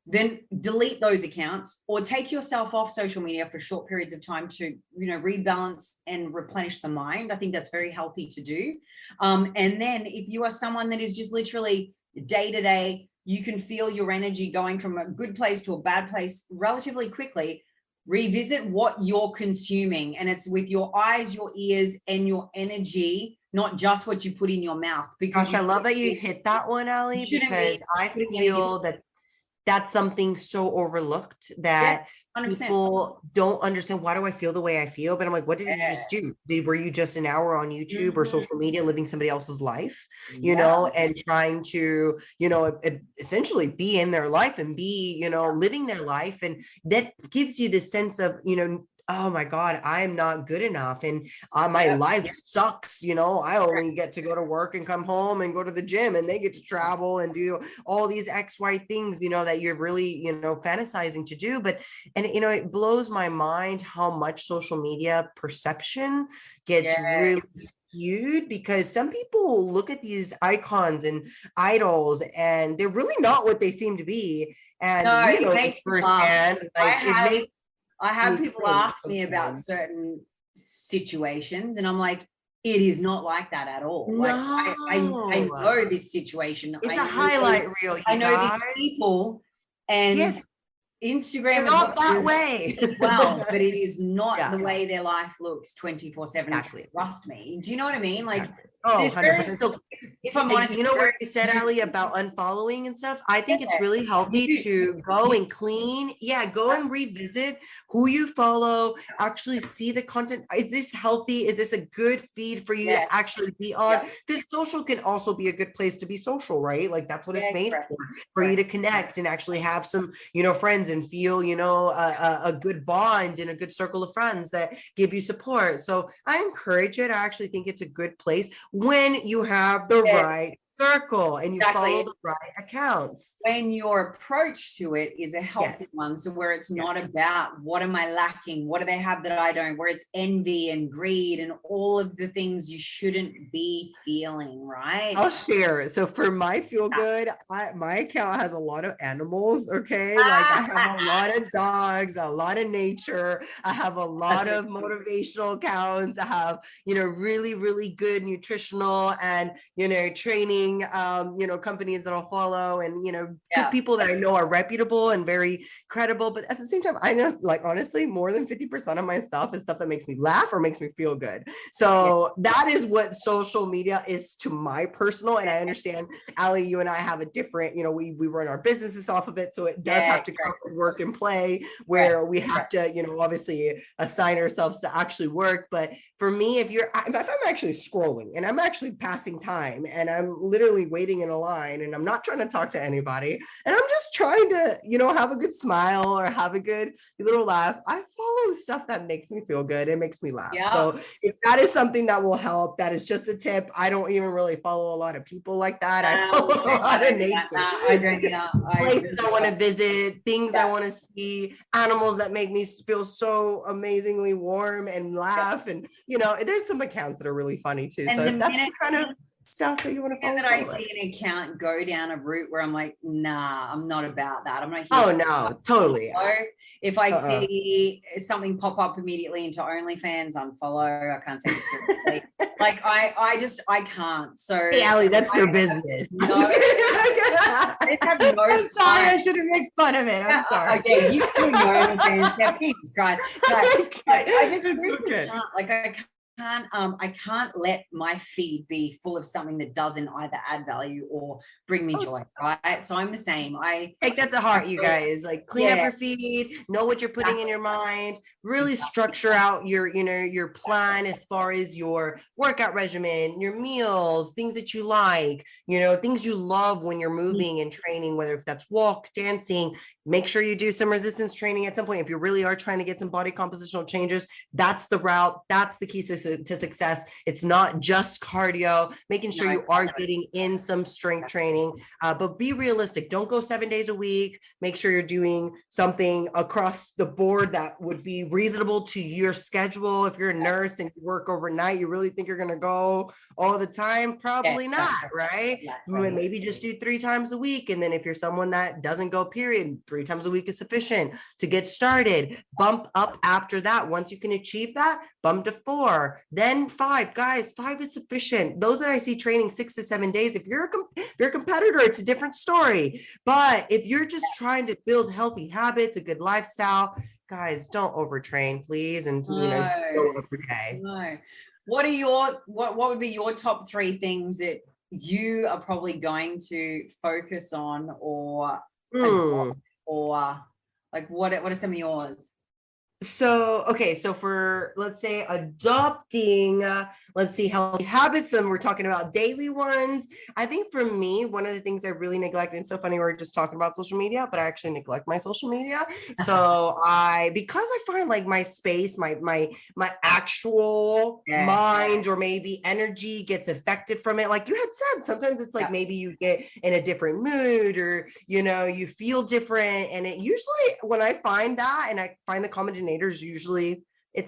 then delete those accounts or take yourself off social media for short periods of time to, you know, rebalance and replenish the mind. I think that's very healthy to do. And then if you are someone that is just literally day to day, you can feel your energy going from a good place to a bad place relatively quickly. Revisit what you're consuming, and it's with your eyes, your ears, and your energy, not just what you put in your mouth. Because I love that you hit that one, Ali, because I feel that that's something so overlooked that people don't understand. Why do I feel the way I feel? But I'm like, what did you just do? Were you just an hour on YouTube or social media living somebody else's life, you know, and trying to, you know, essentially be in their life and be, you know, living their life. And that gives you this sense of, you know, oh my God, I'm not good enough. And my life sucks. You know, I only get to go to work and come home and go to the gym, and they get to travel and do all these XY things, you know, that you're really, you know, fantasizing to do. But, and, you know, it blows my mind how much social media perception gets really skewed, because some people look at these icons and idols and they're really not what they seem to be. And we know this firsthand. I have people ask me about certain situations, and I'm like, it is not like that at all. Like I know this situation. It's a highlight reel. I know these people, and Instagram is not that way. Well, but it is not the way their life looks 24/7. Trust me. Do you know what I mean? Like, oh, 100%. So if I'm honest, you know where you said, Ali, about unfollowing and stuff, I think it's really healthy to go and clean. Go and revisit who you follow, actually see the content. Is this healthy? Is this a good feed for you to actually be on? Because social can also be a good place to be social, right? Like that's what it's made for you to connect and actually have some, you know, friends and feel, you know, a good bond and a good circle of friends that give you support. So I encourage it. I actually think it's a good place when you have the right circle and you follow the right accounts. When your approach to it is a healthy one, so where it's not about what am I lacking, what do they have that I don't, where it's envy and greed and all of the things you shouldn't be feeling, right? I'll share. So for my feel good, my account has a lot of animals, okay? Like I have a lot of dogs, a lot of nature. I have a lot of motivational accounts. I have, you know, really, really good nutritional and, you know, training training, companies that I'll follow, and, good people that I know are reputable and very credible. But at the same time, I know, like, honestly, more than 50% of my stuff is stuff that makes me laugh or makes me feel good. So that is what social media is to my personal. And I understand, Allie, you and I have a different, we run our businesses off of it. So it does have to come with work and play, where we have to, obviously assign ourselves to actually work. But for me, if I'm actually scrolling and I'm actually passing time and I'm literally waiting in a line and I'm not trying to talk to anybody and I'm just trying to, have a good smile or have a good little laugh, I follow stuff that makes me feel good. It makes me laugh. So if that is something that will help, that is just a tip. I don't even really follow a lot of people like that. I follow a lot of nature. Places I want to visit, things I want to see, animals that make me feel so amazingly warm and laugh. And, there's some accounts that are really funny too. And so if that's the kind of stuff that you want to follow. That I see an account go down a route where I'm like, nah, I'm not about that. I'm not here. Oh no, totally. If I see something pop up immediately into OnlyFans, unfollow. I can't take it seriously. Like I can't. So hey, Allie, that's their business. I have no I'm sorry, I shouldn't make fun of it. I'm sorry. Okay, you do know OnlyFans. Yeah, Jesus Christ. I just can't. Like I can't let my feed be full of something that doesn't either add value or bring me joy, right? So I'm the same. I take that to heart, you guys. Like, clean up your feed, know what you're putting in your mind, really structure out your plan as far as your workout regimen, your meals, things that you like, things you love when you're moving and training, whether if that's walk, dancing. Make sure you do some resistance training at some point. If you really are trying to get some body compositional changes, that's the route. That's the key to success. It's not just cardio, making sure you are getting in some strength training, but be realistic. Don't go 7 days a week. Make sure you're doing something across the board that would be reasonable to your schedule. If you're a nurse and you work overnight, you really think you're going to go all the time? Probably not, right? Maybe just do 3 times a week. And then if you're someone that doesn't go, period, 3 times a week is sufficient to get started. Bump up after that. Once you can achieve that, bump to 4, then 5. Guys, 5 is sufficient. Those that I see training 6 to 7 days, if you're a competitor, it's a different story. But if you're just trying to build healthy habits, a good lifestyle, guys, don't overtrain, please, and don't overpay. No. What would be your top 3 things that you are probably going to focus on, or like what are some of yours? So, okay. So for, let's say, adopting, healthy habits, and we're talking about daily ones. I think for me, one of the things I really neglect, and it's so funny, we're just talking about social media, but I actually neglect my social media. So because I find like my space, my actual mind or maybe energy gets affected from it. Like you had said, sometimes it's like maybe you get in a different mood, or, you feel different. And it usually, when I find that, and I find the common denominator, it's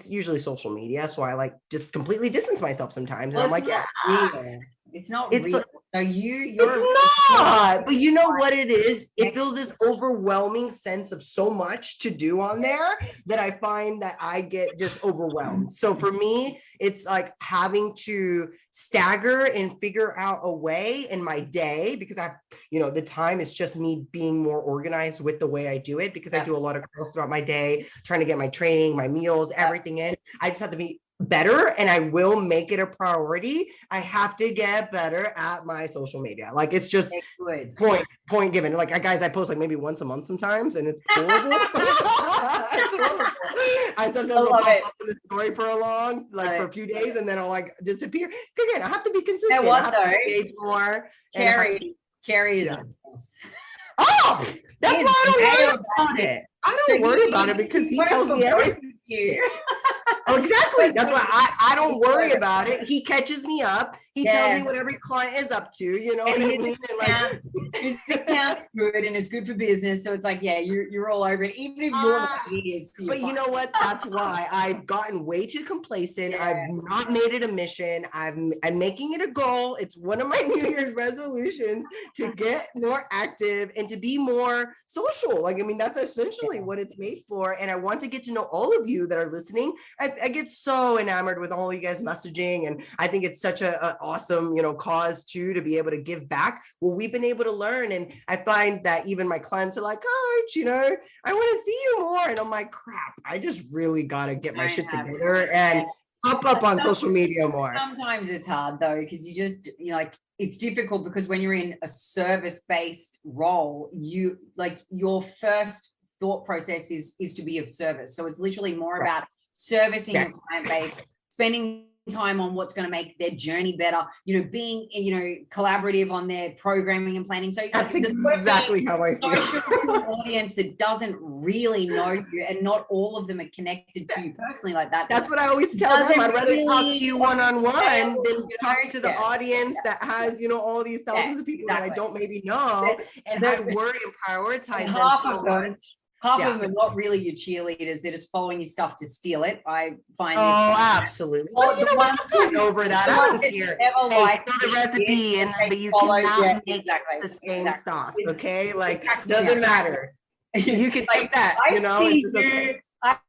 usually social media. So I like just completely distance myself sometimes. And I'm like, it's not real. So it's not, but you know what it is? It feels this overwhelming sense of so much to do on there that I find that I get just overwhelmed. So for me, it's like having to stagger and figure out a way in my day, because the time is just me being more organized with the way I do it, because I do a lot of calls throughout my day, trying to get my training, my meals, everything in. I just have to be better, and I will make it a priority. I have to get better at my social media. Like, it's just point given. Like, guys, I post like maybe once a month sometimes, and it's horrible. It's horrible. I sometimes will pop up in the story for a few days, and then I'll like disappear. Again, I have to be consistent. I have to engage more. Carrie is oh, that's why I don't worry about it. I don't worry about it because he tells me everything. Oh, exactly. That's why I don't worry about it. He catches me up. He tells me what every client is up to. You know what I mean? His account's good and it's good for business. So it's like, you're all over it, even if you're not is. But you know what? That's why I've gotten way too complacent. I've not made it a mission. I'm making it a goal. It's one of my New Year's resolutions to get more active and to be more social. Like, I mean, that's essentially what it's made for. And I want to get to know all of you that are listening. I I get so enamored with all you guys messaging, and I think it's such a awesome, cause too, to be able to give back what we've been able to learn. And I find that even my clients are like, Coach, I want to see you more. And I'm like, crap, I just really got to get my shit together and pop up on social media more. Sometimes it's hard though, because you just, it's difficult because when you're in a service-based role, your first thought process is to be of service. So it's literally more about servicing your client base, spending time on what's going to make their journey better, being, collaborative on their programming and planning. So that's exactly how I feel. Social audience that doesn't really know you, and not all of them are connected to you personally like that. That's what I always tell them. I'd rather talk to you one-on-one than talk to the audience that has, all these thousands of people that I don't maybe know. And I worry and prioritize them so much. Half of them are not really your cheerleaders. They're just following your stuff to steal it. I find this. Oh, absolutely. Well, I'm not over that. I don't care. Hey, the recipe, but you cannot make the same sauce, okay? Like, doesn't matter. You can take that,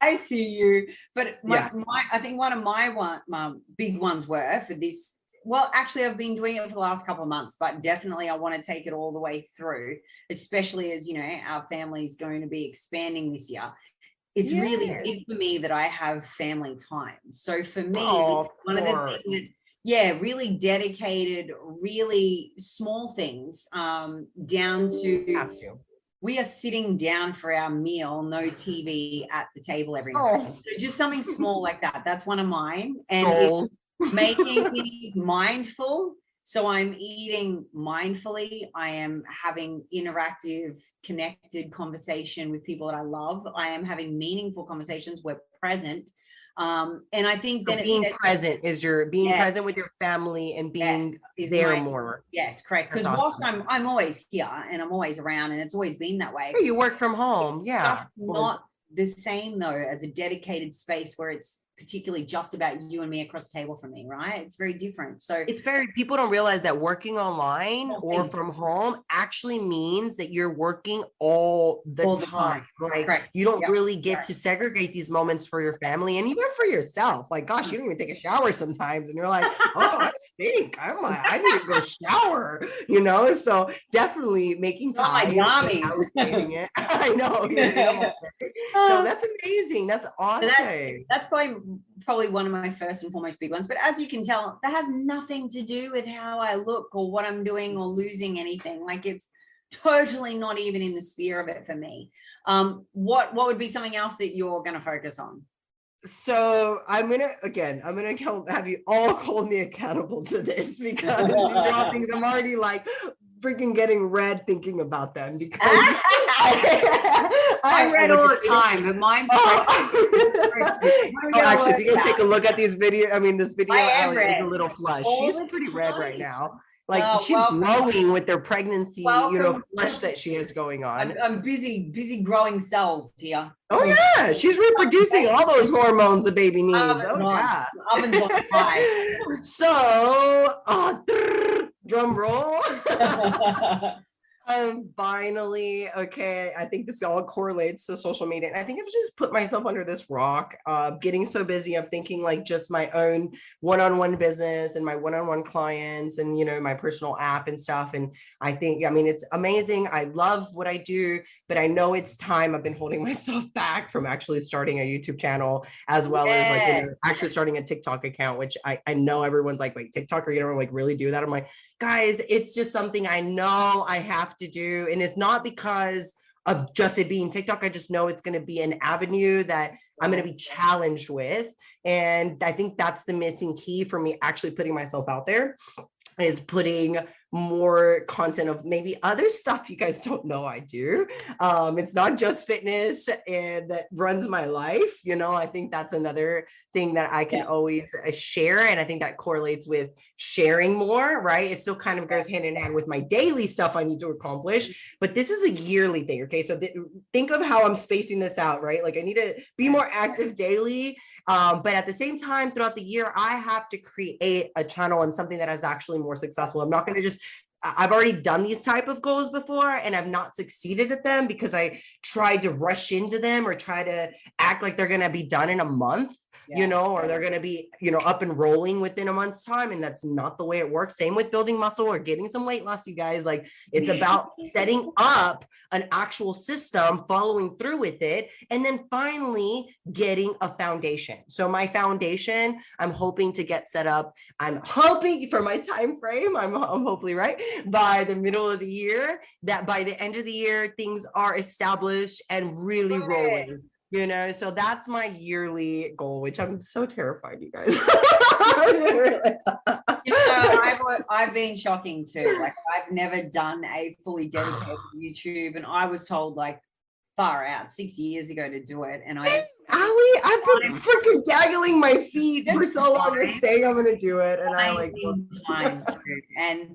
I see you. But I think one of my big ones were for this. Well, actually, I've been doing it for the last couple of months, but definitely I want to take it all the way through, especially as, our family is going to be expanding this year. It's really big for me that I have family time. So for me, one of the things that's, really dedicated, really small things, down to we are sitting down for our meal, no TV at the table every night. So just something small like that. That's one of mine. And it's making me mindful. So I'm eating mindfully. I am having interactive, connected conversation with people that I love. I am having meaningful conversations. We're present. And I think so being present is present with your family and being there more. Yes, correct. Because whilst I'm always here and I'm always around, and it's always been that way. You work from home. Yeah. Just not the same though as a dedicated space where it's particularly just about you and me across the table from me, right? It's very different. So people don't realize that working online or from home actually means that you're working all the time. Like correct. You don't really get to segregate these moments for your family and even for yourself. Like, gosh, you don't even take a shower sometimes. And you're like, oh, I stink. I need to go shower, So definitely making time. It. I know. So that's amazing. That's awesome. That's probably one of my first and foremost big ones. But as you can tell, that has nothing to do with how I look or what I'm doing or losing anything. Like, it's totally not even in the sphere of it for me. What would be something else that you're going to focus on? So I'm gonna have you all hold me accountable to this, because these are all things I'm already like freaking getting red thinking about them, because I read all the time, but mine's actually, if you guys take a look at this video, is a little flush. She's pretty red right now. Like she's glowing with their pregnancy, flush that she has going on. I'm busy growing cells here. Oh yeah, she's reproducing all those hormones the baby needs. Yeah, oven's on high. So, drum roll. Finally, okay, I think this all correlates to social media. And I think I've just put myself under this rock, getting so busy of thinking like just my own one-on-one business and my one-on-one clients and, my personal app and stuff. And I think, it's amazing. I love what I do, but I know it's time. I've been holding myself back from actually starting a YouTube channel, as well as actually starting a TikTok account, which I know everyone's like, wait, TikTok, are you gonna really do that? I'm like, guys, it's just something I know I have to do. And it's not because of just it being TikTok. I just know it's going to be an avenue that I'm going to be challenged with. And I think that's the missing key for me actually putting myself out there, is putting more content of maybe other stuff you guys don't know I do. It's not just fitness and that runs my life. I think that's another thing that I can always share. And I think that correlates with sharing more, right? It still kind of goes hand in hand with my daily stuff I need to accomplish, but this is a yearly thing. Okay. So think of how I'm spacing this out, right? Like I need to be more active daily. But at the same time, throughout the year, I have to create a channel and something that is actually more successful. I'm not going to just I've already done these type of goals before and I've not succeeded at them because I tried to rush into them or try to act like they're going to be done in a month. you know, or they're going to be, you know, up and rolling within a month's time. And that's not the way it works. Same with building muscle or getting some weight loss, you guys. Like, it's about setting up an actual system, following through with it, and then finally getting a foundation. So my foundation, I'm hoping to get set up. I'm hoping for my time frame, I'm hopefully right by the middle of the year, that by the end of the year, things are established and really rolling. You know, so that's my yearly goal, which I'm so terrified, you guys. You know, I've been shocking too. Like, I've never done a fully dedicated YouTube, and I was told, like, far out 6 years ago to do it, and I just Allie, I've been freaking dangling my feet for so long and saying I'm gonna do it, and I like and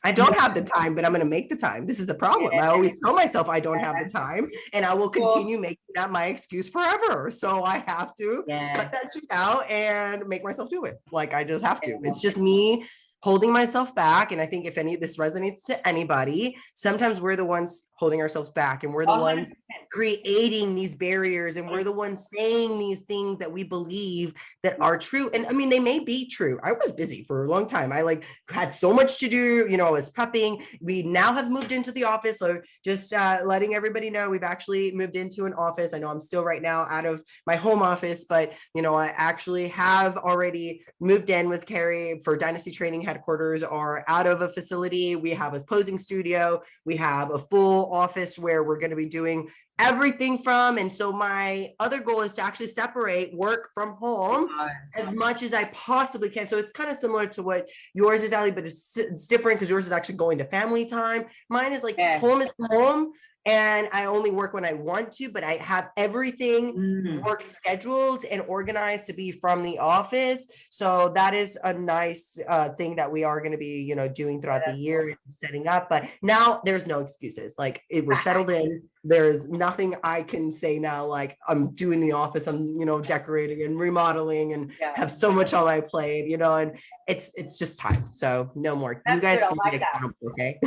I don't have the time, but I'm going to make the time. This is the problem. I always tell myself I don't have the time, and I will continue making that my excuse forever. So I have to cut that shit out and make myself do it. Like, I just have to. It's just me holding myself back. And I think if any of this resonates to anybody, sometimes we're the ones holding ourselves back, and we're the ones creating these barriers, and we're the ones saying these things that we believe that are true. And I mean, they may be true. I was busy for a long time. I like had so much to do, you know, I was prepping. We now have moved into the office. So just letting everybody know, we've actually moved into an office. I know I'm still right now out of my home office, but you know, I actually have already moved in with Carrie for Dynasty Training headquarters, are out of a facility. We have a posing studio. We have a full office where we're going to be doing everything from. And so my other goal is to actually separate work from home as much as I possibly can. So it's kind of similar to what yours is, Allie, but it's different because yours is actually going to family time. Mine is like home is home, and I only work when I want to, but I have everything work scheduled and organized to be from the office. So that is a nice thing that we are going to be, you know, doing throughout the year and setting up. But now there's no excuses. Like, it was settled in. There's nothing I can say now, like, I'm doing the office, I'm, you know, decorating and remodeling and have so much on my plate, you know, and it's just time. So no more. That's you guys can be accountable, okay?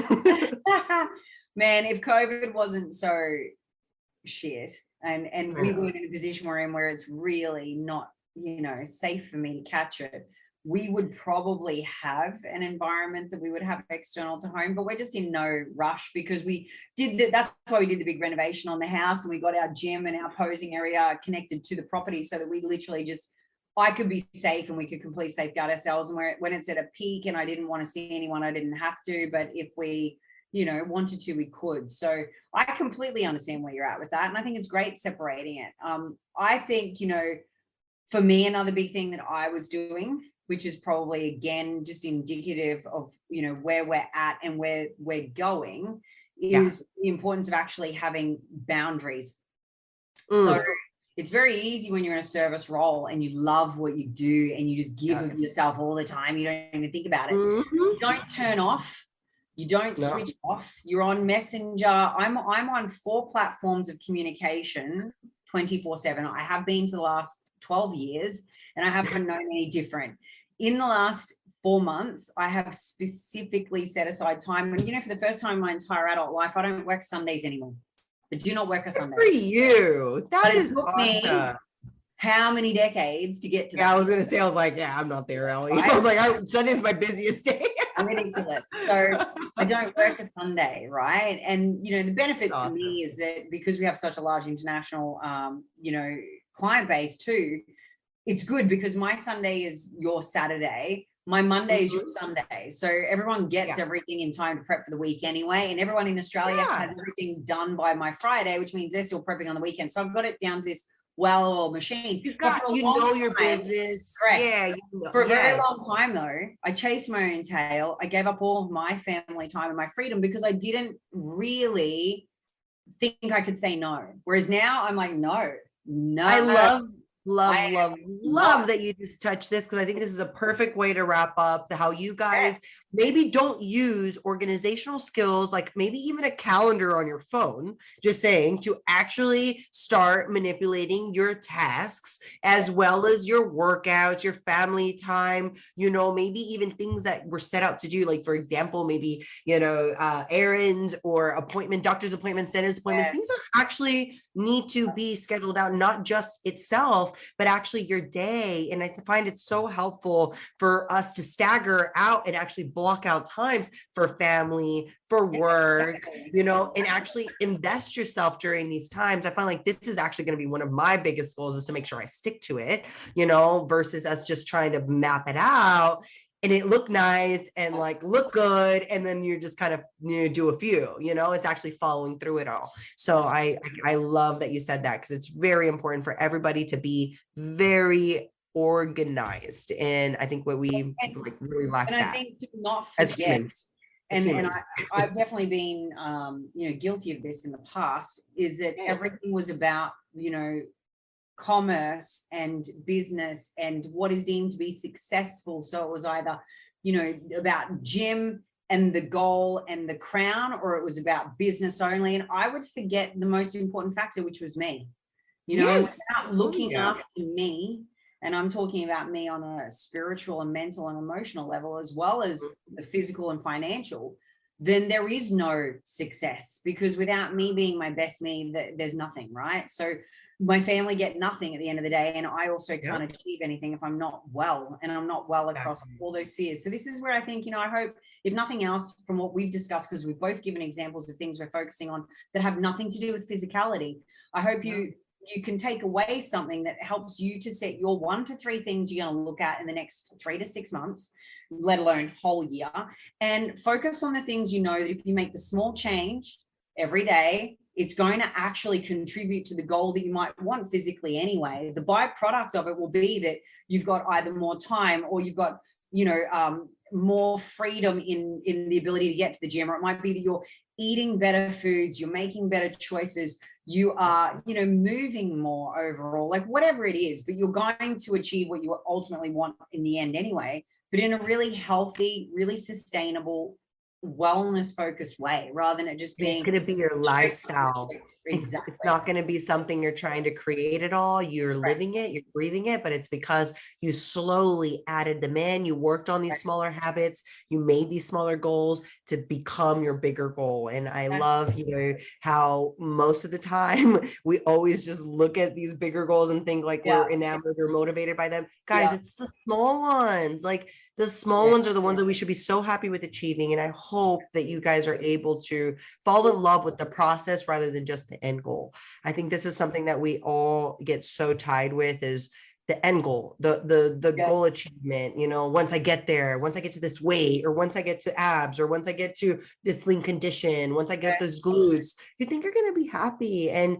Man, if COVID wasn't so shit, and we were in a position we're in where it's really not, you know, safe for me to catch it, we would probably have an environment that we would have external to home, but we're just in no rush because we did that's why we did the big renovation on the house, and we got our gym and our posing area connected to the property so that we literally just, I could be safe and we could completely safeguard ourselves. And when it's at a peak and I didn't want to see anyone, I didn't have to, but if we, you know, wanted to, we could. So I completely understand where you're at with that. And I think it's great separating it. I think, you know, for me, another big thing that I was doing, which is probably, again, just indicative of, you know, where we're at and where we're going, is the importance of actually having boundaries. So it's very easy when you're in a service role and you love what you do and you just give of yourself all the time. You don't even think about it. You don't turn off. You don't switch off. You're on Messenger. I'm on 4 platforms of communication 24/7. I have been for the last 12 years, and I haven't known any different. In the last 4 months, I have specifically set aside time. And, you know, for the first time in my entire adult life, I don't work Sundays anymore. I do not work a Sunday. For you. That is awesome. How many decades to get to that? I was going to say, I was like, I'm not there, Ellie. I was like, Sunday's my busiest day. Ridiculous. So I don't work a Sunday, right? And, you know, the benefit to me is that because we have such a large international, you know, client base too, it's good because my Sunday is your Saturday. My Monday is your Sunday. So everyone gets everything in time to prep for the week anyway. And everyone in Australia has everything done by my Friday, which means they're still prepping on the weekend. So I've got it down to this well-oiled machine. You know your business. Correct. Yeah. You know. For a very long time though, I chased my own tail. I gave up all of my family time and my freedom because I didn't really think I could say no. Whereas now I'm like, no. I love that you just touched this, because I think this is a perfect way to wrap up how you guys maybe don't use organizational skills, like maybe even a calendar on your phone, just saying, to actually start manipulating your tasks as well as your workouts, your family time, maybe even things that were set out to do, like, for example, maybe, errands or doctor's appointments, dentist appointments, things that actually need to be scheduled out, not just itself, but actually your day. And I find it so helpful for us to stagger out and actually block out times for family, for work, and actually invest yourself during these times. I find like this is actually going to be one of my biggest goals, is to make sure I stick to it, versus us just trying to map it out and it look nice and like look good, and then you're just kind of do a few, it's actually following through it all. So I love that you said that, because it's very important for everybody to be very organized. And I think what we like really lack that. And I think to not as forget, humans. and I've definitely been guilty of this in the past, is that everything was about commerce and business and what is deemed to be successful. So it was either about gym and the goal and the crown, or it was about business only, and I would forget the most important factor, which was me. Without looking after me. And I'm talking about me on a spiritual and mental and emotional level, as well as the physical and financial, then there is no success, because without me being my best me, there's nothing, right? So my family get nothing at the end of the day. And I also can't achieve anything if I'm not well, and I'm not well across all those spheres. So this is where I think, I hope, if nothing else from what we've discussed, because we've both given examples of things we're focusing on that have nothing to do with physicality, I hope you can take away something that helps you to set your 1 to 3 things you're going to look at in the next 3 to 6 months, let alone whole year, and focus on the things that if you make the small change every day, it's going to actually contribute to the goal that you might want physically anyway. The byproduct of it will be that you've got either more time, or you've got, more freedom in the ability to get to the gym, or it might be that you're eating better foods, you're making better choices, you are, moving more overall, like whatever it is, but you're going to achieve what you ultimately want in the end anyway, but in a really healthy, really sustainable, wellness focused way, rather than it just being, it's going to be your lifestyle. Exactly. It's not going to be something you're trying to create at all. You're living it, you're breathing it, but it's because you slowly added them in. You worked on these smaller habits, you made these smaller goals to become your bigger goal. And I love, how most of the time we always just look at these bigger goals and think like we're enamored or motivated by them. Guys, it's the small ones. Like the small ones are the ones that we should be so happy with achieving. And I hope that you guys are able to fall in love with the process rather than just the end goal. I think this is something that we all get so tied with, is the end goal, the goal achievement. Once I get there, once I get to this weight, or once I get to abs, or once I get to this lean condition, once I get those glutes, you think you're going to be happy. And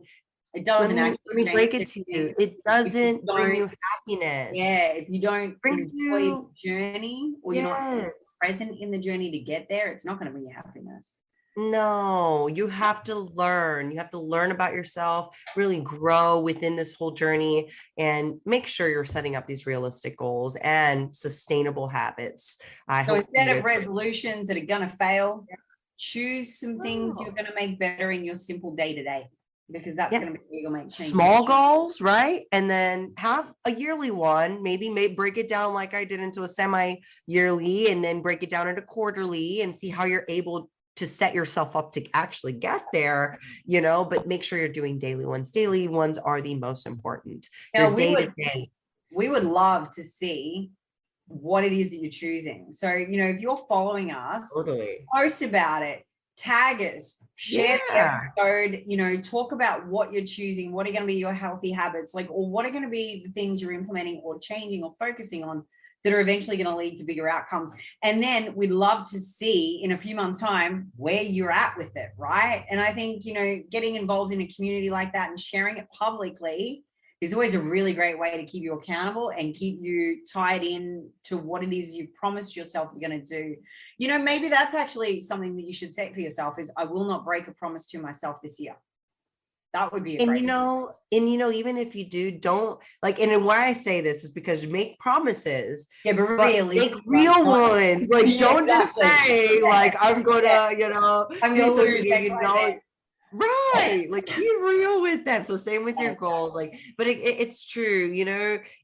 it doesn't. Let me break it to you. It doesn't bring you happiness. If you don't enjoy the journey, or you're not present in the journey to get there, it's not going to bring you happiness. No, you have to learn. You have to learn about yourself, really grow within this whole journey, and make sure you're setting up these realistic goals and sustainable habits. So instead of resolutions that are going to fail, choose some things you're going to make better in your simple day-to-day, because that's going to be where you'll make change. Small goals, right? And then have a yearly one, maybe break it down like I did into a semi-yearly, and then break it down into quarterly, and see how you're able to set yourself up to actually get there, but make sure you're doing daily ones. Daily ones are the most important. Now, we would love to see what it is that you're choosing. So, if you're following us, post about it, tag us, share the episode, talk about what you're choosing, what are going to be your healthy habits, or what are going to be the things you're implementing or changing or focusing on that are eventually going to lead to bigger outcomes. And then we'd love to see in a few months' time where you're at with it, right? And I think, getting involved in a community like that and sharing it publicly is always a really great way to keep you accountable and keep you tied in to what it is you've promised yourself you're going to do. Maybe that's actually something that you should set for yourself, is I will not break a promise to myself this year. That would be a And great even if you do, don't like, and then why I say this is because you make promises, but really make real ones. Like, Yeah, don't exactly. just say like, I'm gonna, I'm do gonna something, lose X, Y, Z. right. Like, be real with them. So same with your Yeah. goals. Like, but it's true,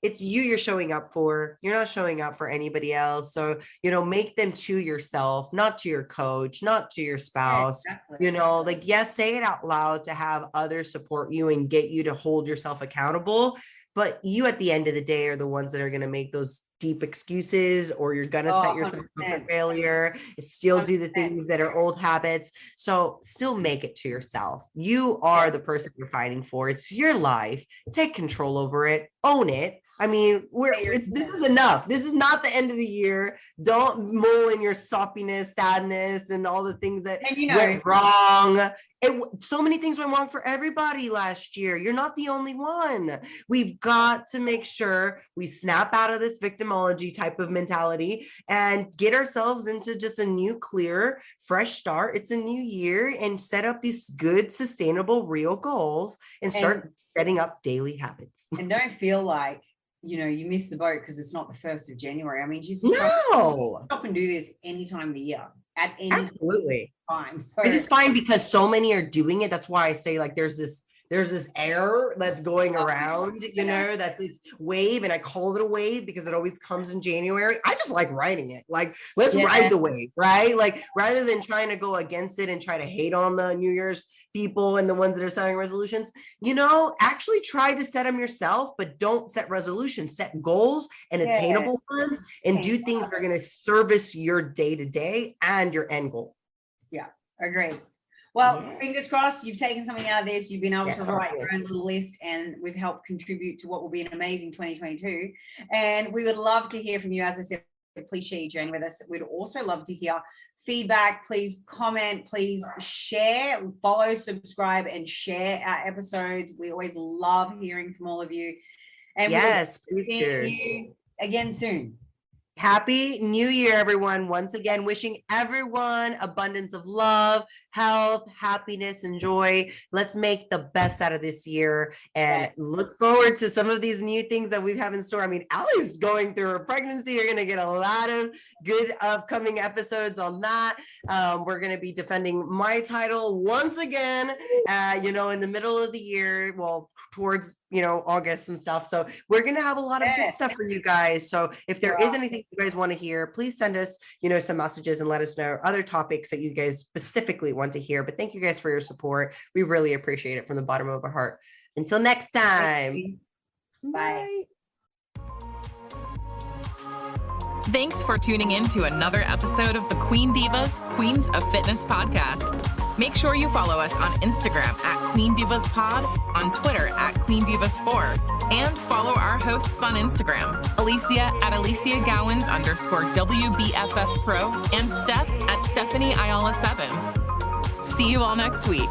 it's you're showing up for. You're not showing up for anybody else. So, make them to yourself, not to your coach, not to your spouse. Yeah, exactly. Like, yes, say it out loud to have others support you and get you to hold yourself accountable. But you, at the end of the day, are the ones that are going to make those deep excuses, or you're going to set yourself up for failure, still 100%. Do the things that are old habits. So still make it to yourself. You are the person you're fighting for. It's your life. Take control over it. Own it. I mean, this is enough. This is not the end of the year. Don't mull in your soppiness, sadness, and all the things that went wrong. So many things went wrong for everybody last year. You're not the only one. We've got to make sure we snap out of this victimology type of mentality and get ourselves into just a new, clear, fresh start. It's a new year, and set up these good, sustainable, real goals and start setting up daily habits. And don't feel like, you missed the boat because it's not the 1st of January. I mean, just stop and do this any time of the year at any time. So, I just find, because so many are doing it, that's why I say, like, there's this air that's going around, that this wave, and I call it a wave because it always comes in January. I just like riding it. Like, let's ride the wave, right? Like, rather than trying to go against it and try to hate on the New Year's people and the ones that are setting resolutions, actually try to set them yourself, but don't set resolutions, set goals and attainable ones, and do things that are going to service your day-to-day and your end goal. Yeah, agreed. Well, fingers crossed, you've taken something out of this. You've been able to write your own little list, and we've helped contribute to what will be an amazing 2022. And we would love to hear from you. As I said, please share your journey with us. We'd also love to hear feedback. Please comment, please share, follow, subscribe, and share our episodes. We always love hearing from all of you. And please see you again soon. Happy New Year, everyone. Once again, wishing everyone abundance of love, health, happiness, and joy. Let's make the best out of this year, and look forward to some of these new things that we have in store. I mean, Allie's going through her pregnancy. You're going to get a lot of good upcoming episodes on that. We're going to be defending my title once again, in the middle of the year, towards, August and stuff. So we're going to have a lot of good stuff for you guys. So if there is anything you guys want to hear, please send us, some messages and let us know other topics that you guys specifically want to hear. But thank you guys for your support. We really appreciate it from the bottom of our heart. Until next time. Bye. Thanks for tuning in to another episode of the Queen Divas, Queens of Fitness podcast. Make sure you follow us on Instagram at Queen Divas Pod, on Twitter at Queen Divas 4, and follow our hosts on Instagram, Alicia at Alicia Gowans _WBFF Pro, and Steph at Stephanie Ayala 7. See you all next week.